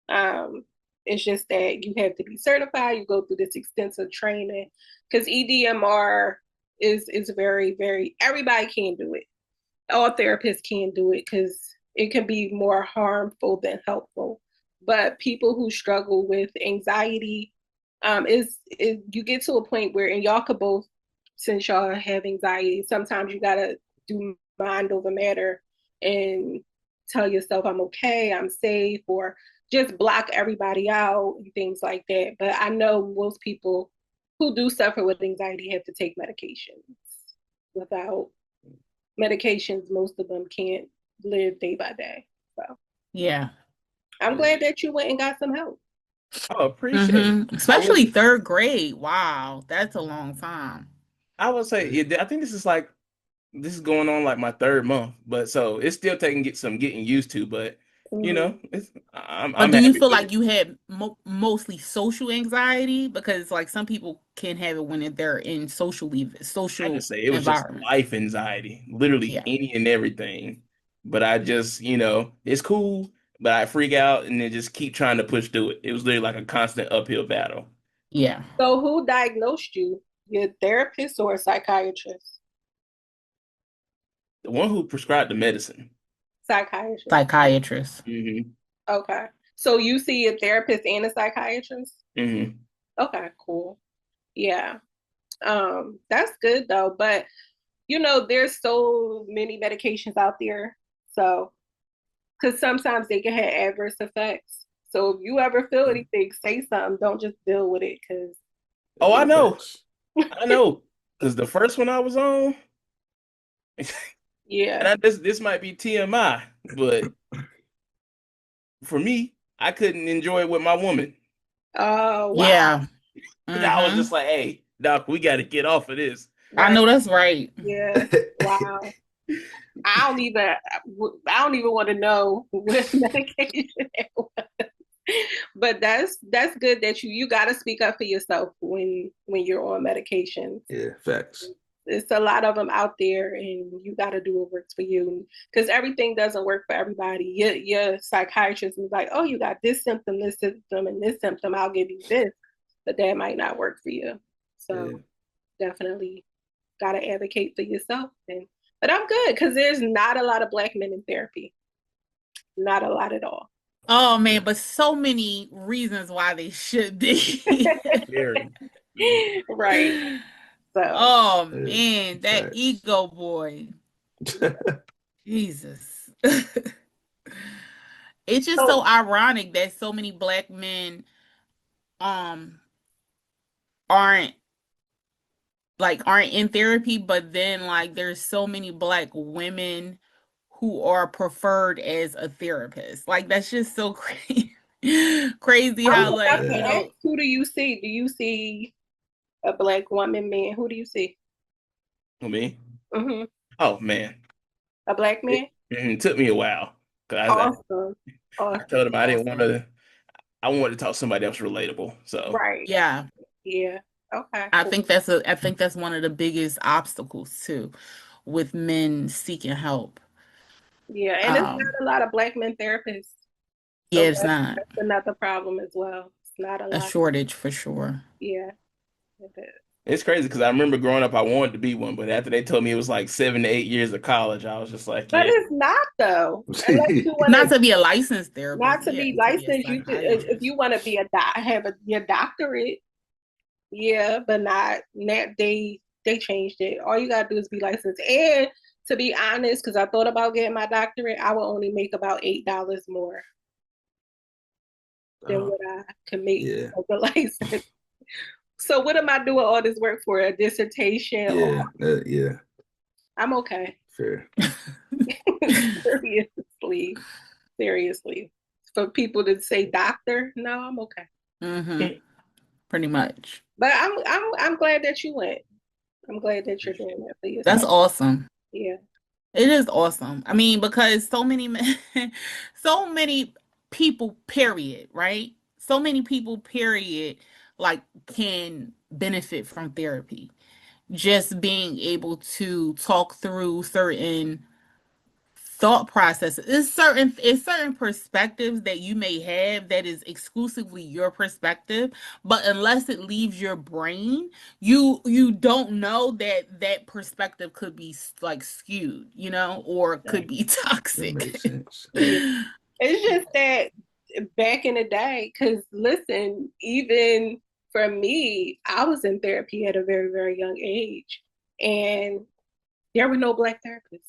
Um, it's just that you have to be certified, you go through this extensive training because EDMR is very, very, everybody can do it. All therapists can do it because it can be more harmful than helpful. But people who struggle with anxiety, is you get to a point where, and y'all could both, since y'all have anxiety, sometimes you gotta do mind over matter and tell yourself I'm okay, I'm safe, or just block everybody out and things like that. But I know most people who do suffer with anxiety have to take medications. Without medications, most of them can't live day by day. So Yeah. I'm Yeah. glad that you went and got some help. Oh, appreciate it. I would Especially third grade. Wow, that's a long time. I would say Yeah. I think this is going on like my third month, but so it's still taking some getting used to, but Mm-hmm. But I'm do you happy feel with like it. you had mostly social anxiety? Because like some people can have it when they're in I social just say it was just environments. life anxiety, literally Yeah, any and everything. But I just, it's cool, but I freak out and then just keep trying to push through it. It was literally like a constant uphill battle. yeah. So who diagnosed you? Your therapist or a psychiatrist? The one who prescribed the medicine. Psychiatrist. Psychiatrist. Hmm. Okay. So you see a therapist and a psychiatrist? Hmm. Okay, cool. Yeah. That's good though. But there's so many medications out there. So because sometimes they can have adverse effects. So if you ever feel Yeah. anything, say something. Don't just deal with it because Oh, I Yeah, know. facts. I know. Because the first one I was on, and yeah. this might be TMI, but for me, I couldn't enjoy it with my woman. Oh wow. Yeah. I was Mm-hmm. just like, hey, doc, we got to get off of this. I Right. know that's right. Yeah. Wow. I don't even want to know what medication it was. But that's good that you got to speak up for yourself when you're on medications. Yeah, facts. It's a lot of them out there, and you got to do what works for you because everything doesn't work for everybody. Your psychiatrist is like, oh, you got this symptom, and this symptom. I'll give you this, but that might not work for you. Yeah. So definitely got to advocate for yourself. But I'm good because there's not a lot of black men in therapy, not a lot at all. Oh Yeah. man, but so many reasons why they should be. Very. Mhm. Right. So Oh Yeah. man, that Facts. ego boy. Jesus. It's just so so ironic that so many black men um aren't aren't in therapy, but then like there's so many black women who are preferred as a therapist. Like that's just so crazy. Crazy I was how about like, to Yeah. ask, who do you see? Do you see a black woman, man? Who do you see? For me? Hmm. Oh, man. A black man? It took me a while. 'Cause Awesome. I told him I didn't want Awesome. to. I wanted to talk to somebody else relatable. So Right. Yeah. Yeah. Okay, I cool. think that's one of the biggest obstacles too with men seeking help. Yeah, and it's Um, not a lot of black men therapists. yeah, So it's not that's another problem as well. It's not a a lot. shortage for sure. Yeah, it is. it's crazy because I remember growing up, I wanted to be one, but after they told me it was like 7 to 8 years of college, I was just like, But yeah, it's not though. Unless you want Not to to be a licensed therapist, not to yeah, be to be a licensed, you just if psychiatrist. you want to be your doctorate, yeah, but not that they changed it. All you gotta do is be licensed. And to be honest, because I thought about getting my doctorate, I would only make about $8 more than Oh, what I can make yeah, as a license. So what am I doing all this work for? A dissertation? Or yeah, yeah, I'm okay. fair. Seriously, seriously. For people to say doctor, no, I'm okay. Mm-hmm. Pretty much. But I'm glad that you went. I'm glad that you're doing that for That's yourself. awesome. Yeah. It is awesome. I mean, because so many men, so many people, period, right? So many people, period, like can benefit from therapy. Just being able to talk through certain thought processes. It's certain perspectives that you may have that is exclusively your perspective, but unless it leaves your brain, you don't know that that perspective could be like skewed, or could be That makes toxic. sense. Yeah. It's just that back in the day, because listen, even for me, I was in therapy at a very, very young age, and there were no black therapists.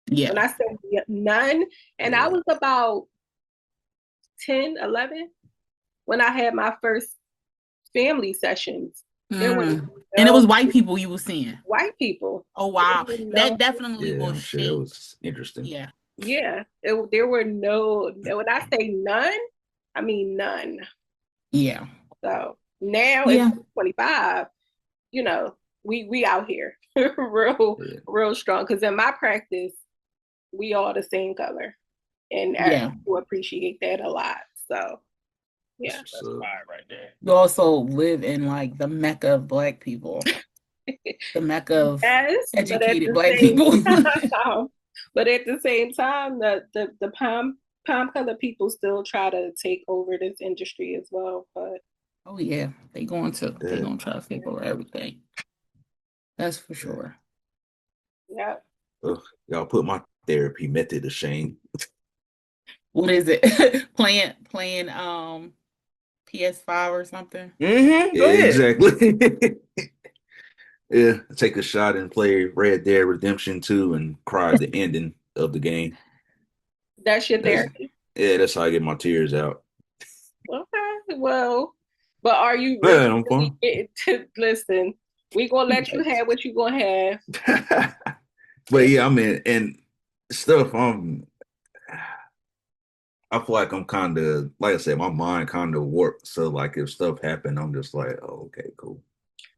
Yeah. When I say none, and I Yeah, was about 10, 11 when I had my first family sessions. There were And it was no white people you were seeing. white people. Oh There wow. were no, That definitely yeah, will I'm sure that shape. was interesting. Yeah. yeah, there were when I say none, I mean none. Yeah. So now in Yeah. 2025, you know, we out here real, Yeah, real strong. Because in my practice, we all the same color. And I Yeah. do appreciate that a lot. So that's yeah. what's that's up. fire right there. You also live in like the mecca of black people, the mecca of Yes, but at educated the black same people. time, the palm color people still try to take over this industry as well. But Oh yeah, they That, gonna try to figure out everything. That's for yeah. sure. yeah, Ugh, y'all put my therapy method to shame. What is it? Playing PS5 or something? Mm-hmm. Go Yeah, ahead. exactly. Yeah, take a shot and play Red Dead Redemption 2 and cry at the ending of the game. that's your That's therapy. yeah, that's how I get my tears out. Okay, well, but are you Man, really, I'm really fun. listen? We gonna let you have what you gonna have. But yeah, I mean, and stuff. I feel like I'm kind of, like I said, my mind kind of warped. So like, if stuff happened, I'm just like, oh, okay, cool.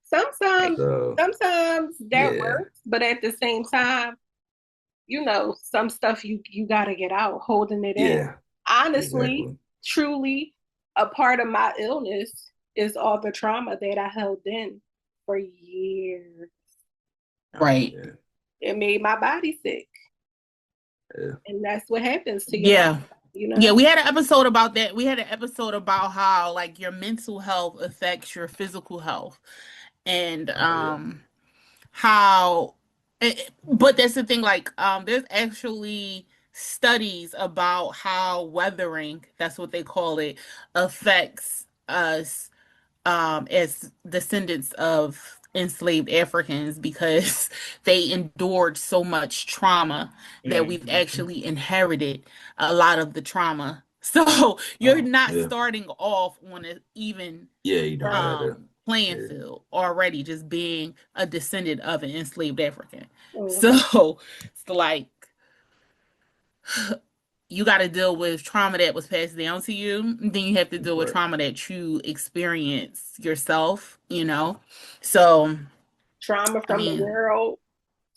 Sometimes, So sometimes that yeah, works, but at the same time, some stuff you gotta get out, holding it in. yeah, Honestly, exactly. truly, a part of my illness is all the trauma that I held in for years. Oh Right. yeah, It made my body sick, yeah, and that's what happens to your body, Yeah. you Yeah, know. we had an episode about that. We had an episode about how like your mental health affects your physical health. And oh yeah, how but that's the thing, like there's actually studies about how weathering, that's what they call it, affects us as descendants of enslaved Africans because they endured so much trauma that we've Mm-hmm. actually inherited a lot of the trauma. So you're oh not yeah, starting off on an even yeah. You don't Right. gotta. playing Yeah, field already, just being a descendant of an enslaved African. Mhm. So it's like you got to deal with trauma that was passed down to you. Then you have to deal with right. trauma that you experience yourself. So, Trauma I from the mean, world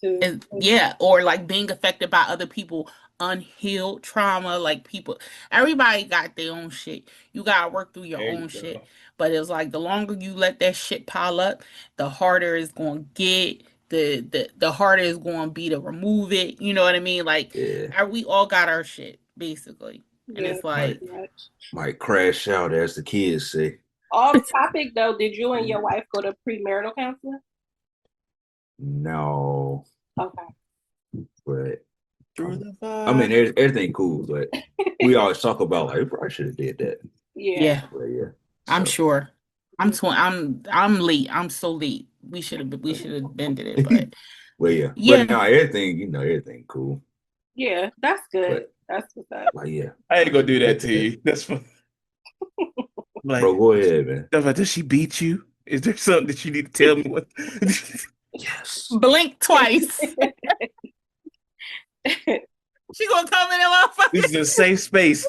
to yeah, or like being affected by other people unhealed trauma. Like people, everybody got their own shit. You gotta work through your There you own shit. go. But it's like the longer you let that shit pile up, the harder it's gonna get. The harder it's gonna be to remove it. You know what I mean? Like Yeah. we all got our shit basically, and Yeah, it's Might like pretty much. might crash out as the kids say. Off topic though, did you and your wife go to premarital counseling? No, Okay. but Through the I mean, fire. everything cool, but we always talk about like we probably should have did that. Yeah. yeah, But yeah, I'm so sure. I'm late. I'm so late. We should have been did it, but well, yeah, but yeah. now everything everything cool. Yeah, that's good. But That's what's up. like yeah, I ain't like gonna do that to you. That's fun. Like, bro, go ahead, man. does she beat you? Is there something that you need to tell me? What? Yes, Blink twice. She gonna come in my This fucking. is a safe space.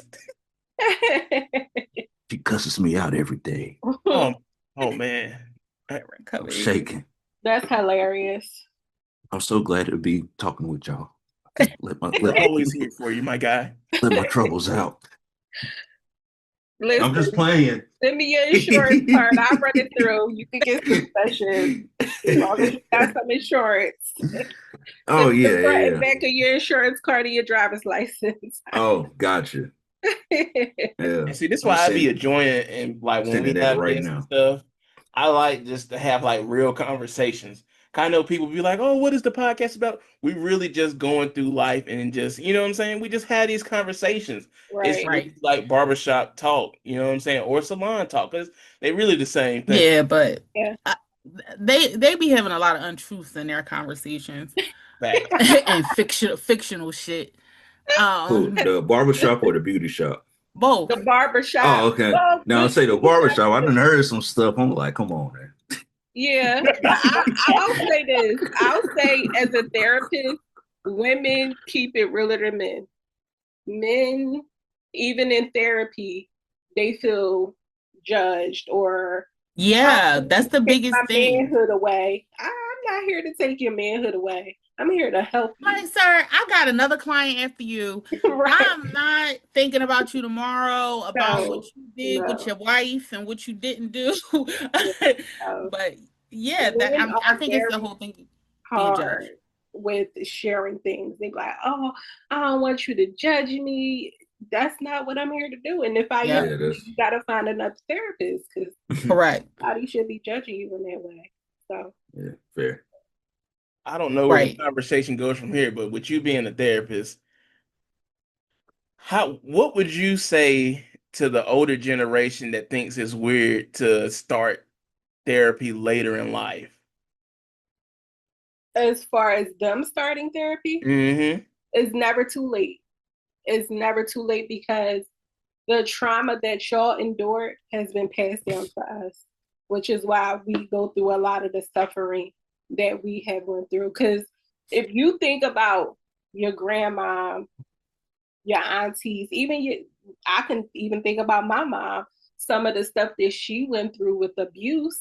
she cusses me out every day. Oh, oh man. I'm shaking. That's hilarious. I'm so glad to be talking with y'all. Let my We're always here for you, my guy. let my troubles out. I'm just Listen, playing. send me your insurance card. I'll run it through. You can get some sessions as long as you got some insurance. Oh Send me the yeah, front yeah, and yeah. back of your insurance card and your driver's license. Oh, gotcha. Yeah, And see, this is I'm why I be sending enjoying and like when sending we that have right guests and now. stuff, I like just to have like real conversations. Kind of people be like, "Oh, what is the podcast about?" We really just going through life and just, you know what I'm saying? We just had these conversations. It's Right. really Right. like barbershop talk, you know what I'm saying, or salon talk, because they really the same thing. Yeah, but Yeah. I, they be having a lot of untruths in their conversations Facts. and fictional shit. Who, Um, the barbershop or the beauty shop? The both. barber shop. Oh, okay. Well, Now I with say the beauty shop, barbershop. I done heard some stuff. I'm like, come on, man. yeah. But I'll say this. I'll say as a therapist, women keep it realer than men. Men, even in therapy, they feel judged or Yeah, that's the take my biggest thing. manhood away. I'm not here to take your manhood away. I'm here to help you. Like, sir, I got another client after you. Right. I'm not thinking about you tomorrow, about what No, you did with no. your wife and what you didn't do. Yeah, no. But yeah, that Men I are think it's the very whole thing being hard judged. with sharing things. They be like, oh, I don't want you to judge me. That's not what I'm here to do. And if I am, Yep, Yeah, that's you got to find another therapist because correct. nobody should be judging you in that way. So, yeah, fair. I don't know where the Right. conversation goes from here, but with you being a therapist, what would you say to the older generation that thinks it's weird to start therapy later in life? as far as them starting therapy, Mm-hmm. it's never too late. It's never too late because the trauma that y'all endured has been passed down to us, which is why we go through a lot of the suffering that we have went through. Because if you think about your grandma, your aunties, even your, I can even think about my mom. Some of the stuff that she went through with abuse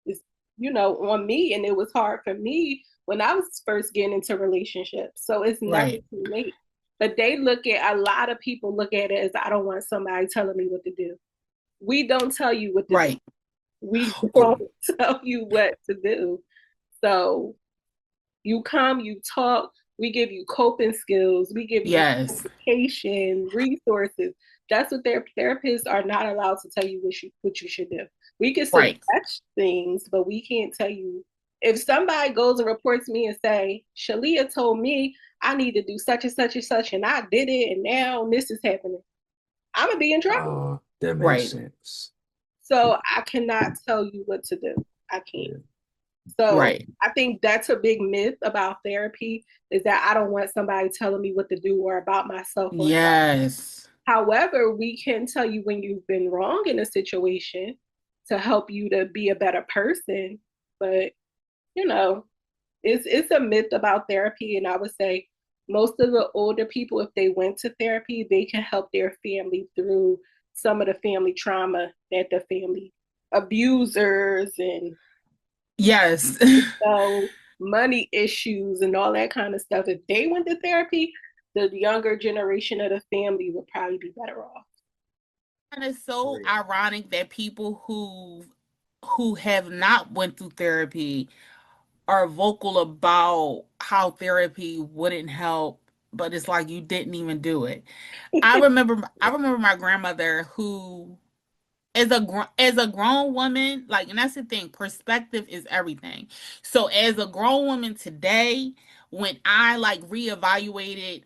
is, on me, and it was hard for me when I was first getting into relationships. So it's never Right. too late. But they look at a lot of people look at it as I don't want somebody telling me what to do. We don't tell you what to do. Right. We don't Well, tell you what to do. So you come, you talk, we give you coping skills, we give you Yes. education, resources. That's what their therapists are not allowed to tell you what you should do. We can Right. suggest things, but we can't tell you. If somebody goes and reports me and say, Shalia told me I need to do such and such and such, and I did it, and now this is happening, I'm gonna be in trouble. that makes Right. sense. So I cannot tell you what to do. I can't. Yeah. So Right. I think that's a big myth about therapy is that I don't want somebody telling me what to do or about myself or Yes. however, we can tell you when you've been wrong in a situation to help you to be a better person. But you know, it's a myth about therapy, and I would say most of the older people, if they went to therapy, they can help their family through some of the family trauma that the family abusers and Yes. so money issues and all that kind of stuff. If they went to therapy, the younger generation of the family would probably be better off. And it's so ironic that people who have not went through therapy are vocal about how therapy wouldn't help, but it's like you didn't even do it. I remember my grandmother who as a grown woman, like, and that's the thing, perspective is everything. So as a grown woman today, when I like reevaluated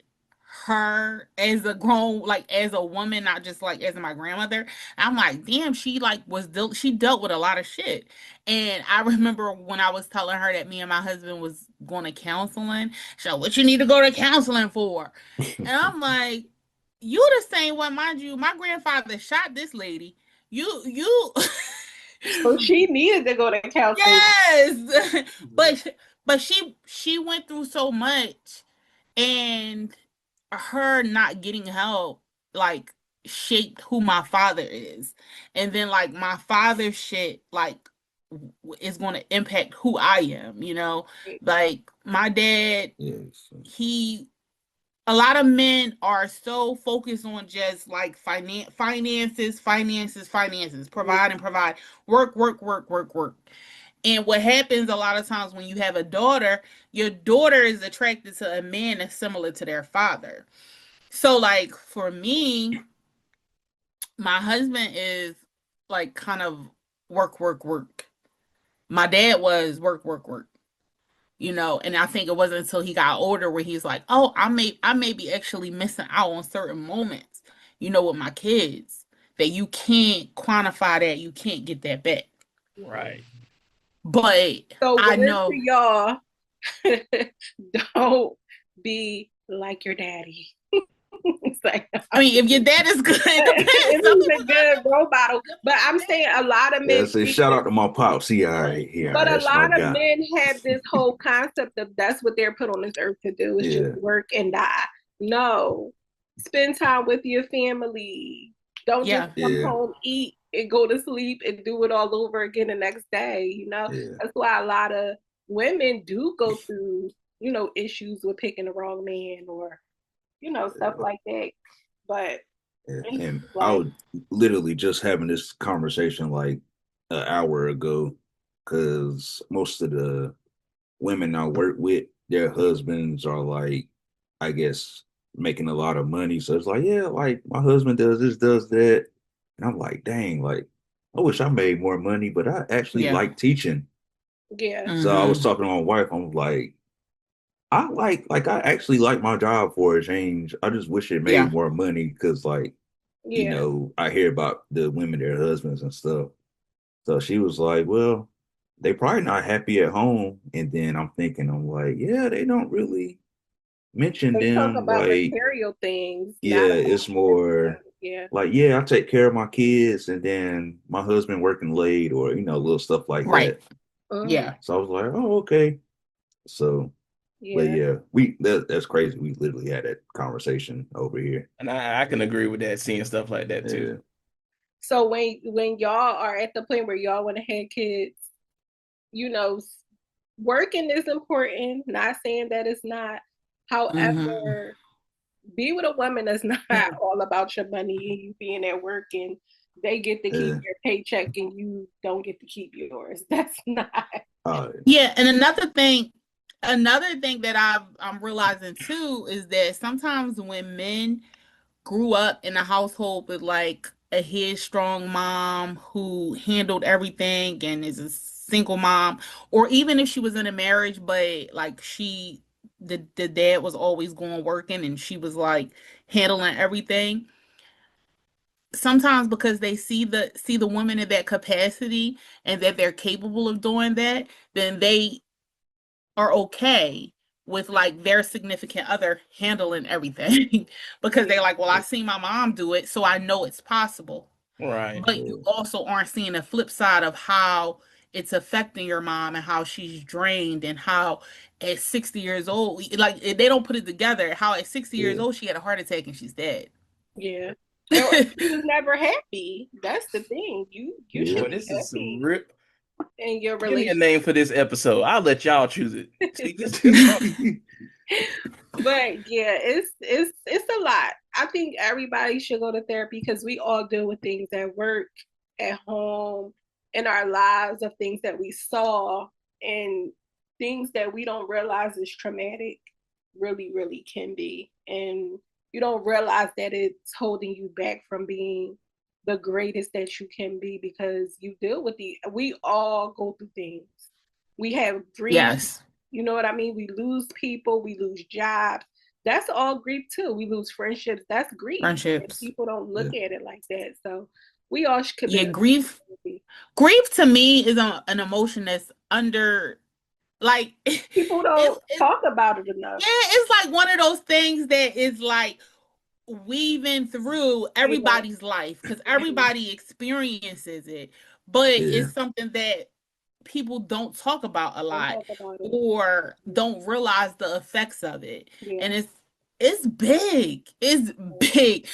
her as a grown, like as a woman, not just like as my grandmother, I'm like, damn, she like she dealt with a lot of shit. And I remember when I was telling her that me and my husband was going to counseling, she's like, what you need to go to counseling for? And I'm like, you the same one, mind you, my grandfather shot this lady. You So she needed to go to counseling. yes. But she went through so much, and her not getting help like shaped who my father is. And then like my father's shit like is going to impact who I am, you know? Like my dad, Yes. he a lot of men are so focused on just like finances, provide and provide, work. And what happens a lot of times when you have a daughter, your daughter is attracted to a man that's similar to their father. So, like for me, my husband is like kind of work. My dad was work. You know, and I think it wasn't until he got older where he's like, oh, I may be actually missing out on certain moments, you know, with my kids, that you can't quantify, that you can't get that back. Right. But So I word to know, y'all, don't be like your daddy. It's like, I mean, if your dad is good, it depends. Some he's a people good role model. But I'm got saying a lot of Yeah, men say think shout that, out to my pops. He all right, but a that's my lot of guy. men have this whole concept of that's what they're put on this earth to do, is just Yeah, work and die. No, spend time with your family. Don't just yeah, come yeah, home, eat, and go to sleep and do it all over again the next day. You know, yeah, that's why a lot of women do go through, issues with picking the wrong man, or, stuff yeah, like that. But yeah. it's And I like, was literally just having this conversation like an hour ago, because most of the women I work with, their husbands are like, I guess, making a lot of money. So it's like, yeah, like my husband does this, does that. And I'm like, dang, like I wish I made more money, but I actually yeah. like teaching. yeah, So I was Mm-hmm. talking to my wife, I'm like, I actually like my job for a change. I just wish it Yeah. made more money because like, yeah. I hear about the women, their husbands and stuff. So she was like, well, they probably not happy at home. And then I'm like, yeah, they don't really mention They talk them. about Like, material things, not yeah, about it's more yeah. like, yeah, I take care of my kids and then my husband working late or, little stuff like Right. that. Mhm. Yeah. So I was like, oh, okay. So, but Yeah. yeah, that's crazy. We literally had that conversation over here. And I can agree with that, seeing stuff like that too. Yeah, So when y'all are at the point where y'all want to have kids, you know, working is important. Not saying that it's not. Mm-hmm. However, be with a woman that's not all about your money and you being at work and they get to keep yeah. their paycheck and you don't get to keep yours. That's not. Yeah, and another thing that I'm realizing too is that sometimes when men grew up in a household with like a headstrong mom who handled everything and is a single mom, or even if she was in a marriage, but like the dad was always going working and she was like handling everything. Sometimes because they see the woman in that capacity and that they're capable of doing that, then they are okay with like their significant other handling everything because Yeah. they're like, well, I seen my mom do it, so I know it's possible. Right. But you also aren't seeing the flip side of how it's affecting your mom and how she's drained and how at 60 years old, like they don't put it together, how at 60 years Yeah, old she had a heart attack and she's dead. Yeah. And she was never happy. That's the thing. You yeah, should Boy, be this is some happy rip. in your Give me a relationship. name for this episode. I'll let y'all choose it. See, this But yeah, it's a lot. I think everybody should go to therapy because we all deal with things at work, at home, in our lives of things that we saw and things that we don't realize is traumatic really, really can be. And you don't realize that it's holding you back from being the greatest that you can be because you deal with we all go through things. We have grief, Yes. you know what I mean? We lose people, we lose jobs. That's all grief too. We lose friendships. That's grief. And Friendships. people don't look Yeah. at it like that. So we all could Yeah, benefit grief. from therapy. Grief to me is an emotion that's under, like, People don't it's talk about it enough. yeah, it's like one of those things that is like weaving through Yeah, everybody's life because yeah. everybody experiences it, but Yeah. it's something that people don't talk about a Don't lot talk about it. or don't realize the effects of it. Yeah, And it's big. It's yeah, big.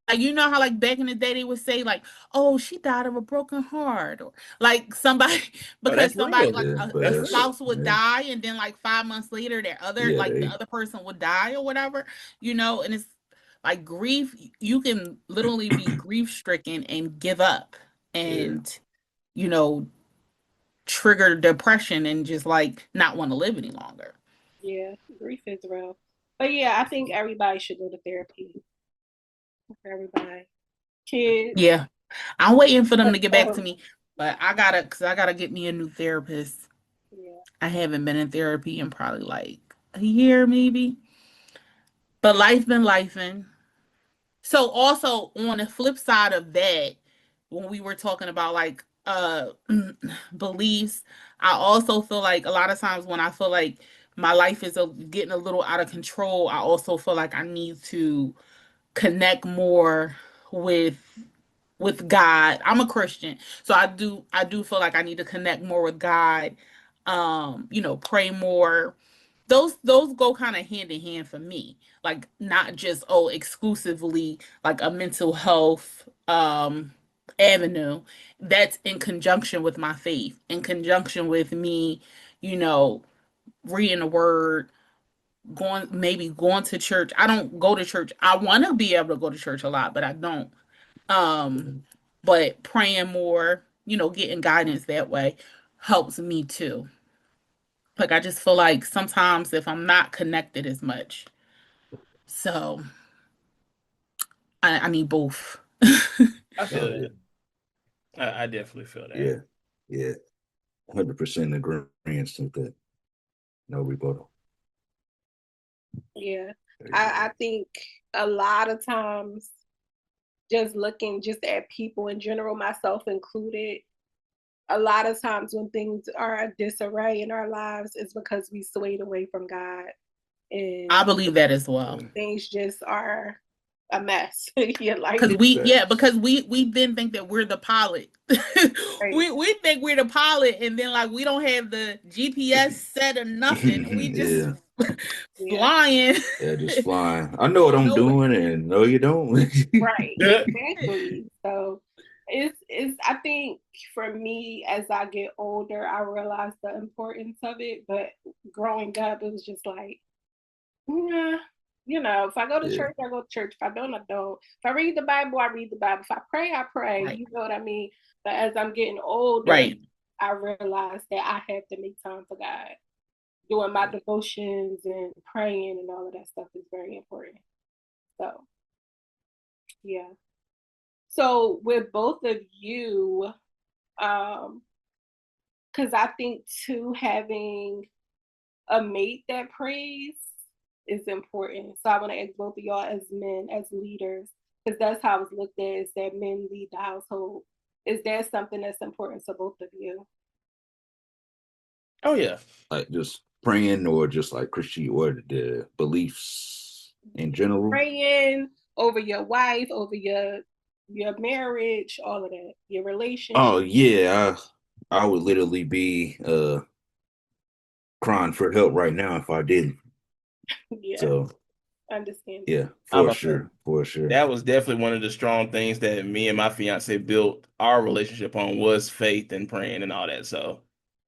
Like, you know how like back in the day they would say like, "Oh, she died of a broken heart," or like somebody Oh, because that's somebody real. like Yeah. But a That's that's, real. spouse would yeah. die and then like 5 months later Yeah. the other person would die or whatever, and it's like grief. You can literally be grief stricken and give up Yeah. and you know trigger depression and just like not want to live any longer. yeah. Grief is real. But yeah, I think everybody should go to therapy for everybody. Kids, Yeah. I'm waiting for them to get back to adults. me, but I gotta get me a new therapist. Yeah, I haven't been in therapy in probably like a year maybe. But life been lifing. So also on the flip side of that, when we were talking about like beliefs, I also feel like a lot of times when I feel like my life is getting a little out of control, I also feel like I need to connect more with God. I'm a Christian, so I do feel like I need to connect more with God. Pray more. Those go kind of hand in hand for me. Like not just exclusively like a mental health avenue. That's in conjunction with my faith, in conjunction with me, you know, reading the word, going to church. I don't go to church. I want to be able to go to church a lot, but I don't. Um, but praying more, getting guidance that way helps me too. Like I just feel like sometimes if I'm not connected as much, so I need both. I feel Oh yeah. that. I definitely feel that. Yeah. Yeah. 100% agreement with that. No rebuttal. yeah. There you I go. think a lot of times just looking just at people in general, myself included, a lot of times when things are a disarray in our lives, it's because we swayed away from God I and believe that as well. Yeah. things just are a mess. Your life Cause is we That, yeah, because we then think that we're the pilot. great. we think we're the pilot, and then like we don't have the GPS set or nothing. We just yeah. Yeah, flying. Yeah. Just flying. I know what I'm No, doing, and no, you don't. right. Yeah. Exactly. So it's I think for me as I get older, I realize the importance of it. But growing up, it was just like, nah, if I go to Yeah. church, I go to church. If I don't, I don't. If I read the Bible, I read the Bible. If I pray, I pray. right, You know what I mean? But as I'm getting older, right. I realize that I have to make time for God. Doing my devotions and praying and all of that stuff is very important. So, yeah. So, with both of you, because I think too, having a mate that prays is important. So I want to ask both of y'all as men, as leaders, because that's how it's looked at, is that men lead the household. Is that something that's important to both of you? Oh yeah. Like just praying, or just like Christian, or the beliefs in general. Praying over your wife, over your marriage, all of that, your Oh relationship. yeah. I would literally be crying for help right now if I didn't. Yeah, So understandable. yeah, I'm for about to say sure, for sure. that was definitely one of the strong things that me and my fiance built our relationship on was faith and praying and all that. So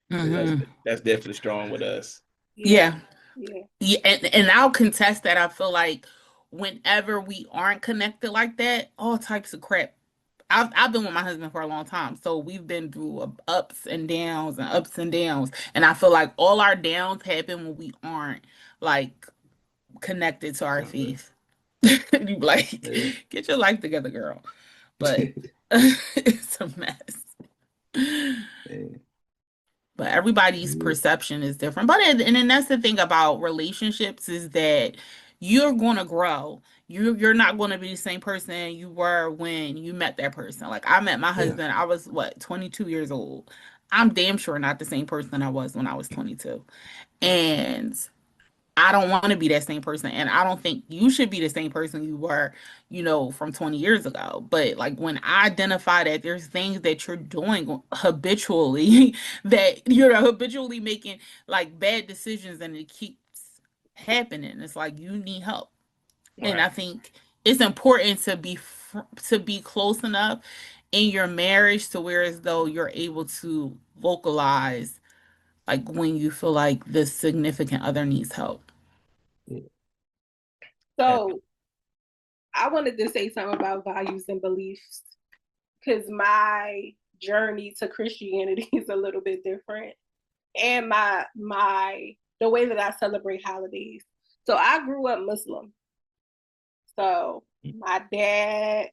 Yeah, that's Hmm. that's definitely strong with us. Yeah, Yeah. Yeah, and I'll contest that. I feel like whenever we aren't connected like that, all types of crap. I've been with my husband for a long time, so we've been through ups and downs and ups and downs, and I feel like all our downs happen when we aren't like connected to our Okay. faith. You be like, Yeah. get your life together, girl. But it's a mess. Yeah. But everybody's Yeah. perception is different. But and then that's the thing about relationships is that you're going to grow. You're not going to be the same person you were when you met that person. Like I met my Yeah. husband, I was what, 22 years old. I'm damn sure not the same person I was when I was 22. And I don't want to be that same person. And I don't think you should be the same person you were, from 20 years ago. But like when I identify that there's things that you're doing habitually, that you're habitually making like bad decisions and it keeps happening, it's like you need help. And I Right. think it's important to be close enough in your marriage to where as though you're able to vocalize like when you feel like the significant other needs help. Yeah. So I wanted to say something about values and beliefs because my journey to Christianity is a little bit different, and my the way that I celebrate holidays. So I grew up Muslim. So my dad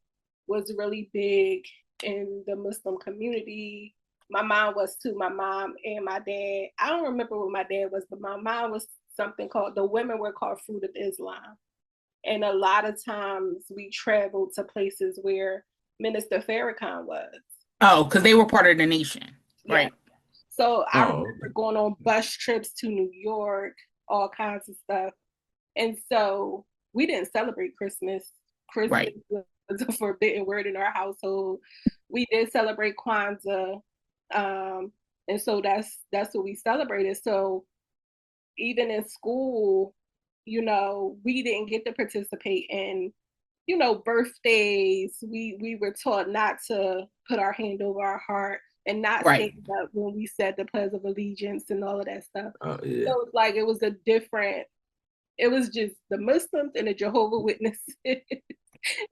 was really big in the Muslim community. My mom was too. My mom and my dad. I don't remember what my dad was, but my mom was something called, the women were called Fruit of Islam. And a lot of times we traveled to places where Minister Farrakhan was. Oh, because they were part of the nation, Yeah. right? So I Oh, remember okay. going on bus trips to New York, all kinds of stuff. And so we didn't celebrate Christmas. Christmas Right. was a forbidden word in our household. We did celebrate Kwanzaa. And so that's what we celebrated. So even in school, we didn't get to participate in, birthdays. We were taught not to put our hand over our heart and not stand Right. up when we said the Pledge of Allegiance and all of that stuff. Oh, yeah. So it's like it was just the Muslims and the Jehovah Witnesses.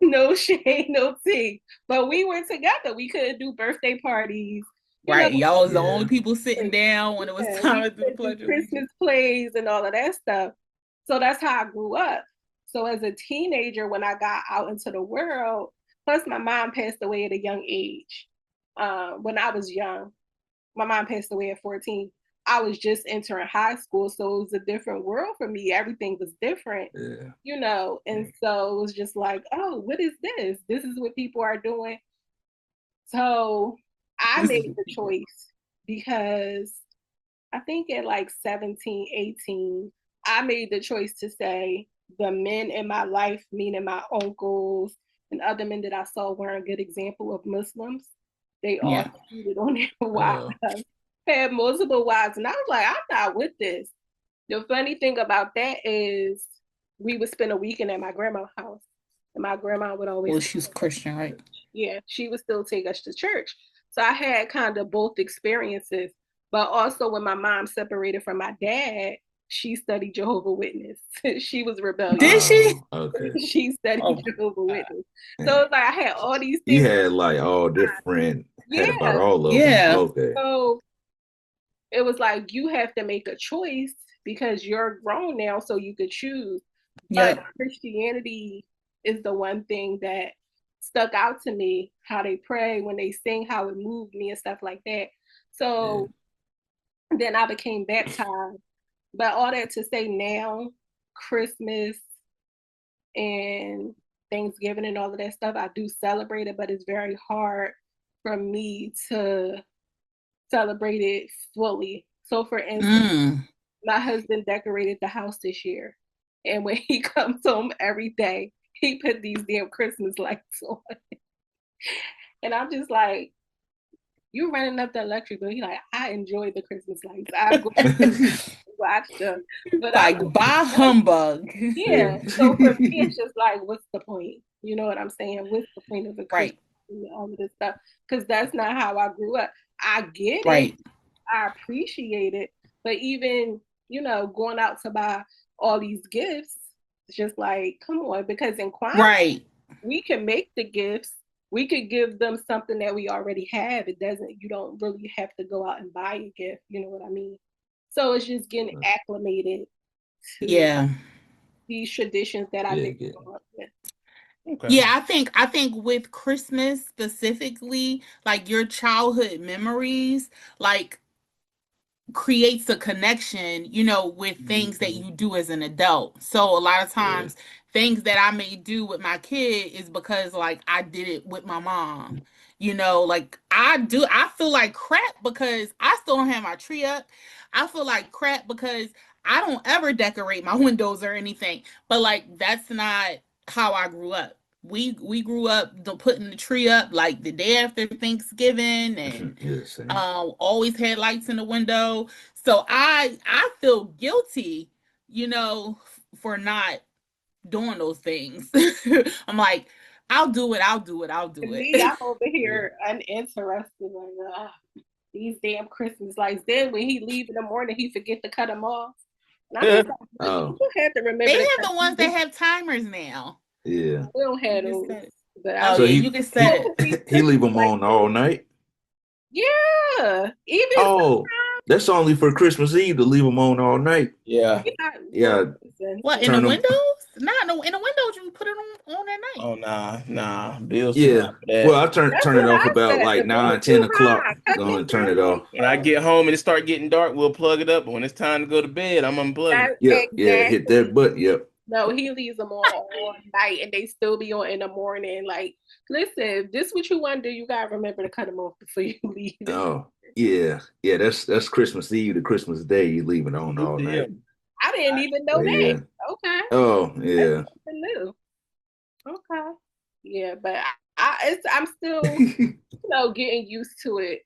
No shade, no tea. But we were together. We couldn't do birthday parties. You know, Right. Y'all was the only Yeah. people sitting like, down when it was yeah, time we to do the could do Pledge of Allegiance. Christmas plays and all of that stuff. So that's how I grew up. So as a teenager, when I got out into the world, plus my mom passed away at a young age. When I was young, my mom passed away at 14. I was just entering high school, so it was a different world for me. Everything was different, Yeah. and so it was just like, oh, what is this? This is what people are doing. So I This is made the choice because I think at like 17, 18, I made the choice to say the men in my life, meaning my uncles and other men that I saw weren't a good example of Muslims. They all yeah. cheated on their wives, Oh, had multiple wives. And I was like, I'm not with this. The funny thing about that is we would spend a weekend at my grandma's house. And my grandma would always Well, take she was us Christian, to right? church. Yeah, she would still take us to church. So I had kind of both experiences. But also when my mom separated from my dad, she studied Jehovah Witness. She was rebellious. Did she? oh, okay. She Oh studied my Jehovah God. Witness. So Yeah. it's like I had all these You things. had like all different, had about Yeah. all of them. Yeah. Okay. So it was like you have to make a choice because you're grown now, so you could choose. But Yep. Christianity is the one thing that stuck out to me, how they pray, when they sing, how it moved me and stuff like that. Yeah. So then I became baptized. But all that to say now, Christmas and Thanksgiving and all of that stuff, I do celebrate it, but it's very hard for me to celebrate it fully. So, for instance, Mm. my husband decorated the house this year, and when he comes home every day, he put these damn Christmas lights on, and I'm just like, "You running up the electric bill?" He like, "I enjoy the Christmas lights. I go and watch them," but I'm Like, bah like, humbug. yeah. So for me, it's just like, what's the point? You know what I'm saying? What's the point of a Christmas Right. and all of this stuff? Because that's not how I grew up. I get it. Right. I appreciate it. But even going out to buy all these gifts. It's just like, come on, because in Kwanzaa, Right. we can make the gifts. We could give them something that we already have. You don't really have to go out and buy a gift. You know what I mean? So it's just getting acclimated to Yeah. these traditions that I didn't Yeah. grow up with. Okay. Yeah, I think with Christmas specifically, like your childhood memories, like creates a connection, with things that you do as an adult. So a lot of Yeah. times things that I may do with my kid is because like I did it with my mom. Like I feel like crap because I still don't have my tree up. I feel like crap because I don't ever decorate my windows or anything. But like that's not how I grew up. We grew up putting the tree up like the day after Thanksgiving and Yeah, same. always had lights in the window. So I feel guilty, for not doing those things. I'm like, I'll do it, I'll do it, I'll do To it. me, I'm over Yeah. here uninterested. Like, these damn Christmas lights. Then when he leave in the morning, he forget to cut them off. And I'm just like, Oh, you had to They remember to have cut the ones that them. have timers now. yeah. We don't You have can those. set it. But Oh I'm So yeah, just you he can set he hoping it. these he leave Christmas them lights. on all night. Yeah. Even Oh, that's only for Christmas Eve to leave them on all night. Yeah. Yeah, listen, What in the turn them. windows? Not in the windows. You put it on at night. Oh nah. Bill's too high Yeah. for that. Well, I turn that's turn it what off I about said. like The bill 9, too 10 o'clock. high. Cut Go them and turn it timers off. When I off. get home and it start getting dark, we'll plug it up. But when it's time to go to bed, I'm unplugging it. That's Yep. Yeah. Hit that exactly. button. Yep. No, he leaves them on all night and they still be on in the morning. Like, listen, if this what you want to do, you gotta remember to cut them off before you leave. Oh, yeah. Yeah. That's Christmas Eve to Christmas Day. You leave it on Salute all to night. him. I didn't even So know that. yeah. Okay. Oh, That's yeah. something new. Okay. Yeah, but I'm still, getting used to it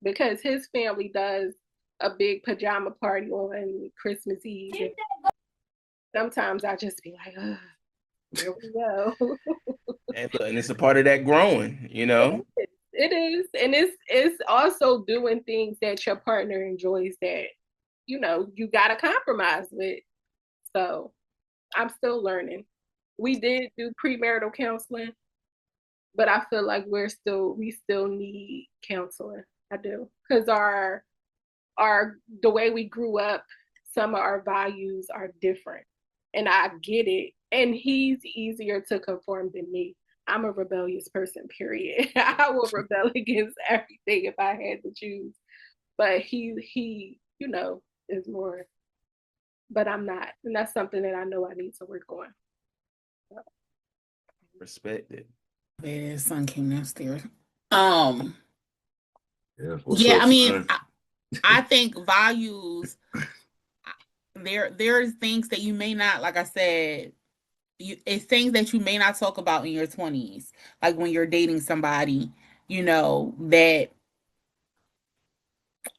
because his family does a big pajama party on Christmas Eve. And sometimes I just be like, ugh, here we go. And look, and it's a part of that growing, It is, and it's also doing things that your partner enjoys that you gotta compromise with. So I'm still learning. We did do premarital counseling, but I feel like we still need counseling. I do because our the way we grew up, some of our values are different, and I get it. And he's easier to conform than me. I'm a rebellious person, period. I will rebel against everything if I had to choose. But he is more, but I'm not. And that's something that I know I need to work on. So, Respect it. Yeah, his son came downstairs. Yeah. What's Yeah, up, I mean, son? I think values. There's things that you may not, like I said, it's things that you may not talk about in your 20s, like when you're dating somebody, that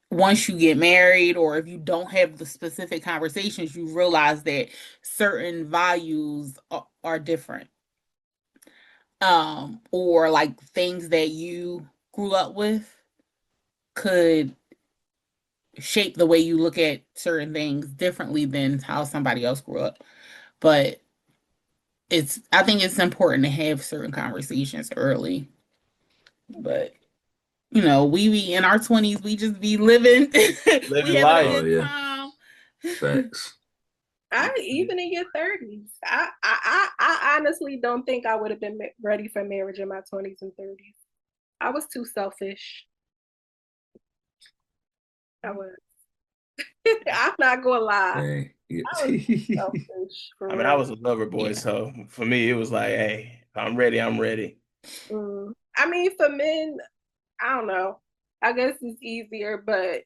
once you get married or if you don't have the specific conversations, you realize that certain values are different. Or like things that you grew up with could shape the way you look at certain things differently than how somebody else grew up. But I think it's important to have certain conversations early. But we be in our 20s, we just be living, we Living having a life. Oh good yeah. time. Facts. even in your 30s, I honestly don't think I would have been ready for marriage in my 20s and 30s. I was too selfish. I was. I'm not gonna lie. Dang. Yeah. I was selfish I for mean, I real. was a lover boy, Yeah. so for me, it was like, hey, if I'm ready, I'm ready. I mean, for men, I don't know. I guess it's easier, but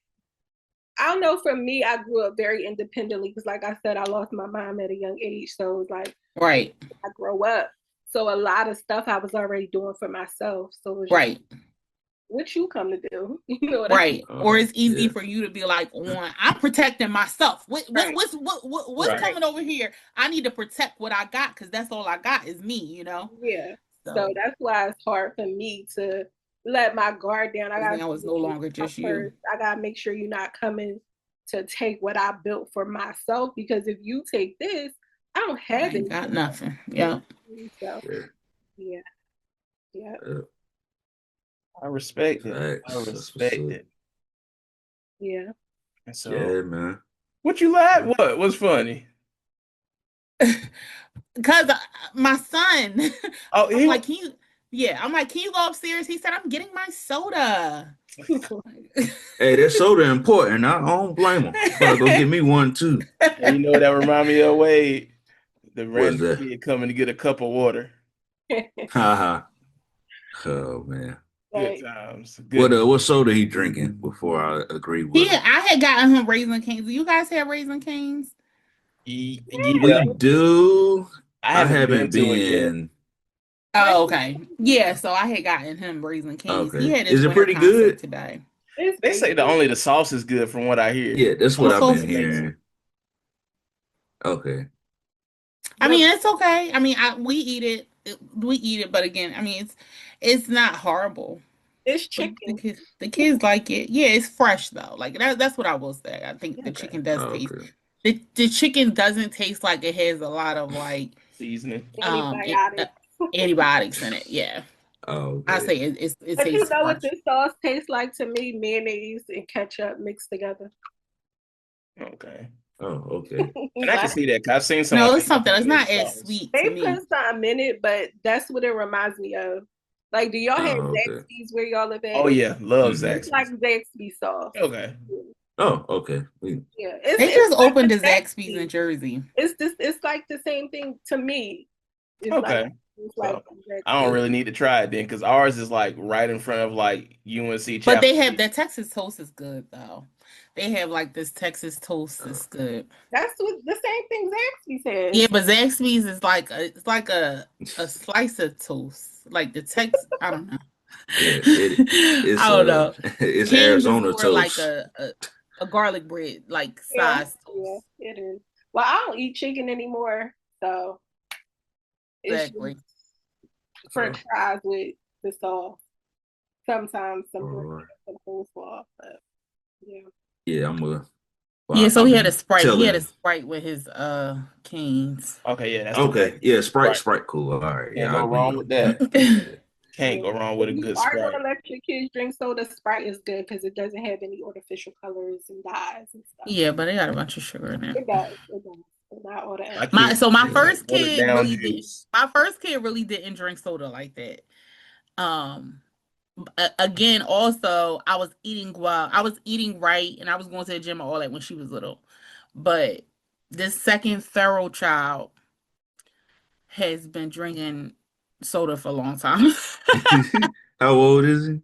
I don't know. For me, I grew up very independently because, like I said, I lost my mom at a young age. So it was like Right. I grow up. So a lot of stuff I was already doing for myself. So it was just Right. what you come to do. You know what I mean? Right. Or Oh it's easy yeah. for you to be like, I'm protecting myself. Right. What's Right. coming over here? I need to protect what I got because that's all I got is me. Yeah. So So that's why it's hard for me to let my guard down. I because gotta now it's no make sure longer my just you. purse. I gotta make sure you're not coming to take what I built for myself, because if you take this, I don't I have ain't got anything. nothing. Yeah. So Yeah. yeah, yeah, I respect it. I Facts. That's what's respect up. it. yeah. And so, Yeah, man. what you laugh? What was funny? Because my son, Oh, I'm he like, can you? Yeah, I'm like, can you go upstairs? He said, I'm getting my soda. Hey, that soda important. I don't blame him. I'm about to go get me one too. And you know what that remind me of, Wade? The What's random that? kid coming to get a cup of water. Ha ha. Oh man. Good Right. times. Good. What soda he drinking before I agree with him? I had gotten him Raisin Canes. Do you guys have Raisin Canes? Yeah, We do. I I haven't been haven't to it yet. been. Oh, okay. Yeah, so I had gotten him Raisin Canes. He Okay. had his Is it winter pretty concert good? today. It's They say the basic. only the sauce is good from what I hear. Yeah, that's what The I've sauce been It is makes good. it. hearing. Okay. I The mean, it's okay. I mean, we eat it. We eat it, but again, I mean, it's not horrible. it's But chicken. the kids like it. Yeah, it's fresh though. Like that's what I will say. I think the Okay. chicken does taste. Okay. The chicken doesn't taste like it has a lot of like Seasoning. it, Antibiotics. antibiotics in it. Yeah, I Okay. say it But you tastes know what fresh. this sauce tastes like to me? Mayonnaise and ketchup mixed together. Okay. Oh, okay. And I can Like see that 'cause I've seen No, somebody it's make a something. It's homemade not as sauce. sweet to they me. put something in it, but that's what it reminds me of. Like, do y'all have Oh, okay. Zaxby's where y'all live Oh at? yeah, love Mm-hmm. It's like Zaxby's. Zaxby sauce. Okay. Oh, okay. Yeah, They it's just like opened the the Zaxby's in Zaxby. Jersey. It's like the same thing to me. It's like Okay. it's like So I don't Zaxby. really need to try it then because ours is like right in front of like UNC But they Chapel have Hill. the Texas toast is good though. They have like this Texas toast is good. That's what the same thing Zaxby Yeah, says. but Zaxby's is like a slice of toast. Like the Tex, I don't know. Yeah, it's I don't know. it's Cane's is Arizona more like toast. a garlic bread like Yeah, size yeah, toast. it is. Well, I don't eat chicken anymore, so it's just Exactly. Oh, French fries with the sauce. Sometimes some dressing all right. and some coleslaw, but yeah. Yeah, I'm a. Yeah, Well, so I've he had a been Sprite. He had a telling. Sprite with his canes. Okay, yeah, that's the best. Okay, yeah, Sprite, Right. Sprite, cool. All right, Can't yeah, I go agree wrong on with that. that. Yeah. Can't Yeah. go wrong with If a you good are going Sprite. to let your kids drink soda, Sprite is good because it doesn't have any artificial colors and dyes and stuff. Yeah, but they got a bunch of sugar in It it. does. It does. But not all the My extra. kids My drink Yeah. first watered kid down really did. juice. My first kid really didn't drink soda like that. Um, again, also I was eating right, and I was going to the gym and all that when she was little. But this second feral child has been drinking soda for a long time. How old is he?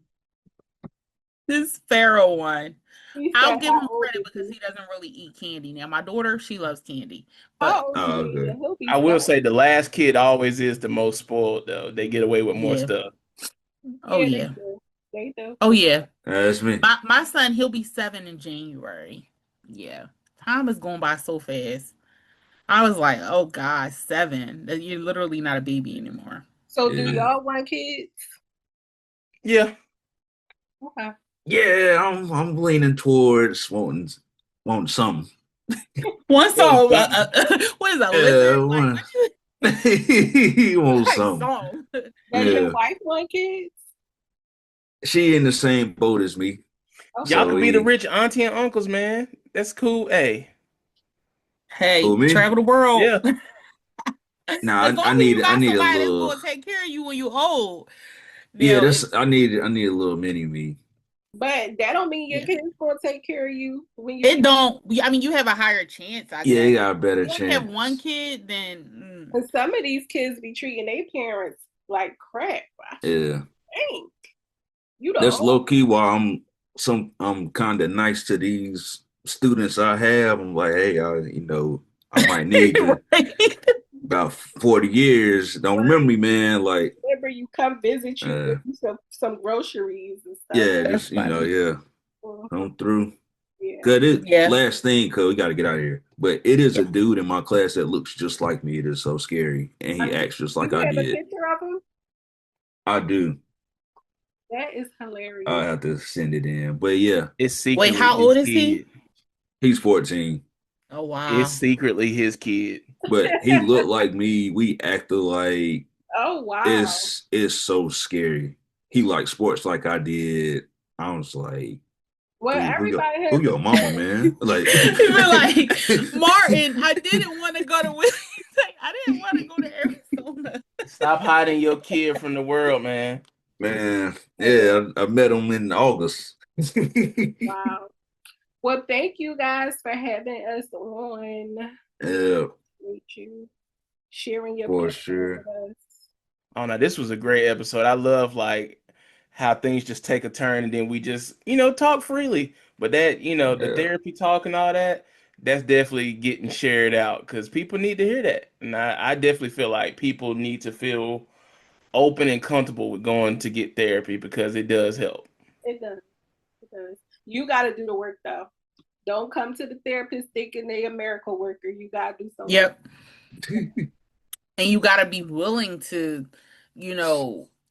This feral one. He I'll said, give "How him old credit is because he? he doesn't really eat candy. Now, my daughter, she loves candy, How but old is Oh, he? okay. And he'll be I will seven. say the last kid always is the most spoiled though. They get away with more yeah. stuff. Oh Yeah, they yeah. do. They do. Oh yeah. That's me. My son, he'll be 7 in January. Yeah. Time is going by so fast. I was like, oh God, 7. You're literally not a baby anymore. So, do Yeah. y'all want kids? Yeah. Okay. Yeah, I'm leaning towards wanting something. One Well, song, something. what is a lizard? Yeah, Like, one. what you, He wants like something. song? Does your Yeah. wife want kids? She in the same boat as me. Y'all Okay. So could be the he rich auntie and uncles, man. That's cool. Hey. Hey, who me? travel the world. Yeah. Nah, As long as you I got need a somebody that's little. going to take care of you when you old. Yeah, Now, that's I need a little mini me. But that don't mean your yeah. kids gonna take care of you when you It be. don't, I mean, you have a higher chance, I Yeah, guess. you got a better You only have one chance. kid, then Cause some of these kids be treating their parents like crap. Yeah, Dang, you the that's old. low key why I'm kind of nice to these students I have. I'm like, hey, I might need you right? about 40 years. Don't remember Right. me, man. Like, Remember, you come visit you, uh, give you some groceries and stuff. yeah, That's just funny. yeah, Mhm. come through. Yeah. Cause it Yeah. last thing, cause we got to get out of here. But it is Yeah. a dude in my class that looks just like me. It is so scary, and he Um, acts just do like you I have a did. picture of them? I do. That is I hilarious. have to send it in. But yeah, Wait, It's how secretly old his is he? kid. He's 14, Oh wow. It's secretly his kid. but he looked like me. We acted like Oh wow. it's so scary. He liked sports like I did. I was like, Well, dude, everybody who has your mama, man? Like, He been like, Martin, I didn't want to go to I didn't want to go to Arizona. Stop hiding your kid from the world, man. man, yeah, I met him in August. wow. Well, thank you guys for having us on. Yeah, Meet you, sharing your for passion sure. with us. Oh no, this was a great episode. I love like how things just take a turn and then we just, talk freely. But that, the Yeah, therapy talk and all that, that's definitely getting shared out because people need to hear that. And I definitely feel like people need to feel open and comfortable with going to get therapy because it does help. It does. It does. You got to do the work though. Don't come to the therapist thinking they a miracle worker. You got to do some work. Yep. And you got to be willing to,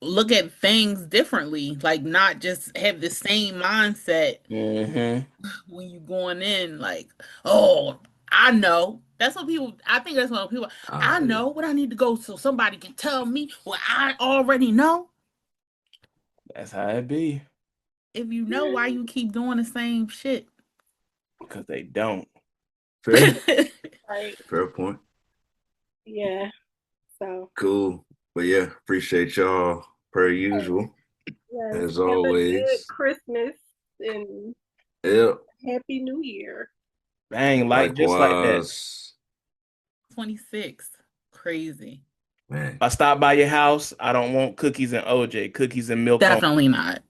look at things differently, like not just have the same mindset Hmm. when you going in like, oh, I know. That's what people, I think that's what people, I yeah. know what I need to go so somebody can tell me what I already know. That's how it be If you know, why you keep doing the same shit? because they don't. Fair, Right. fair point. Yeah. So, Cool, but yeah, appreciate y'all per usual yes. as Have a good always. Christmas and Yep, Happy New Year. Bang, like just like that. likewise, 26. Crazy. man. If I stop by your house, I don't want cookies and OJ, cookies and milk on. Definitely not.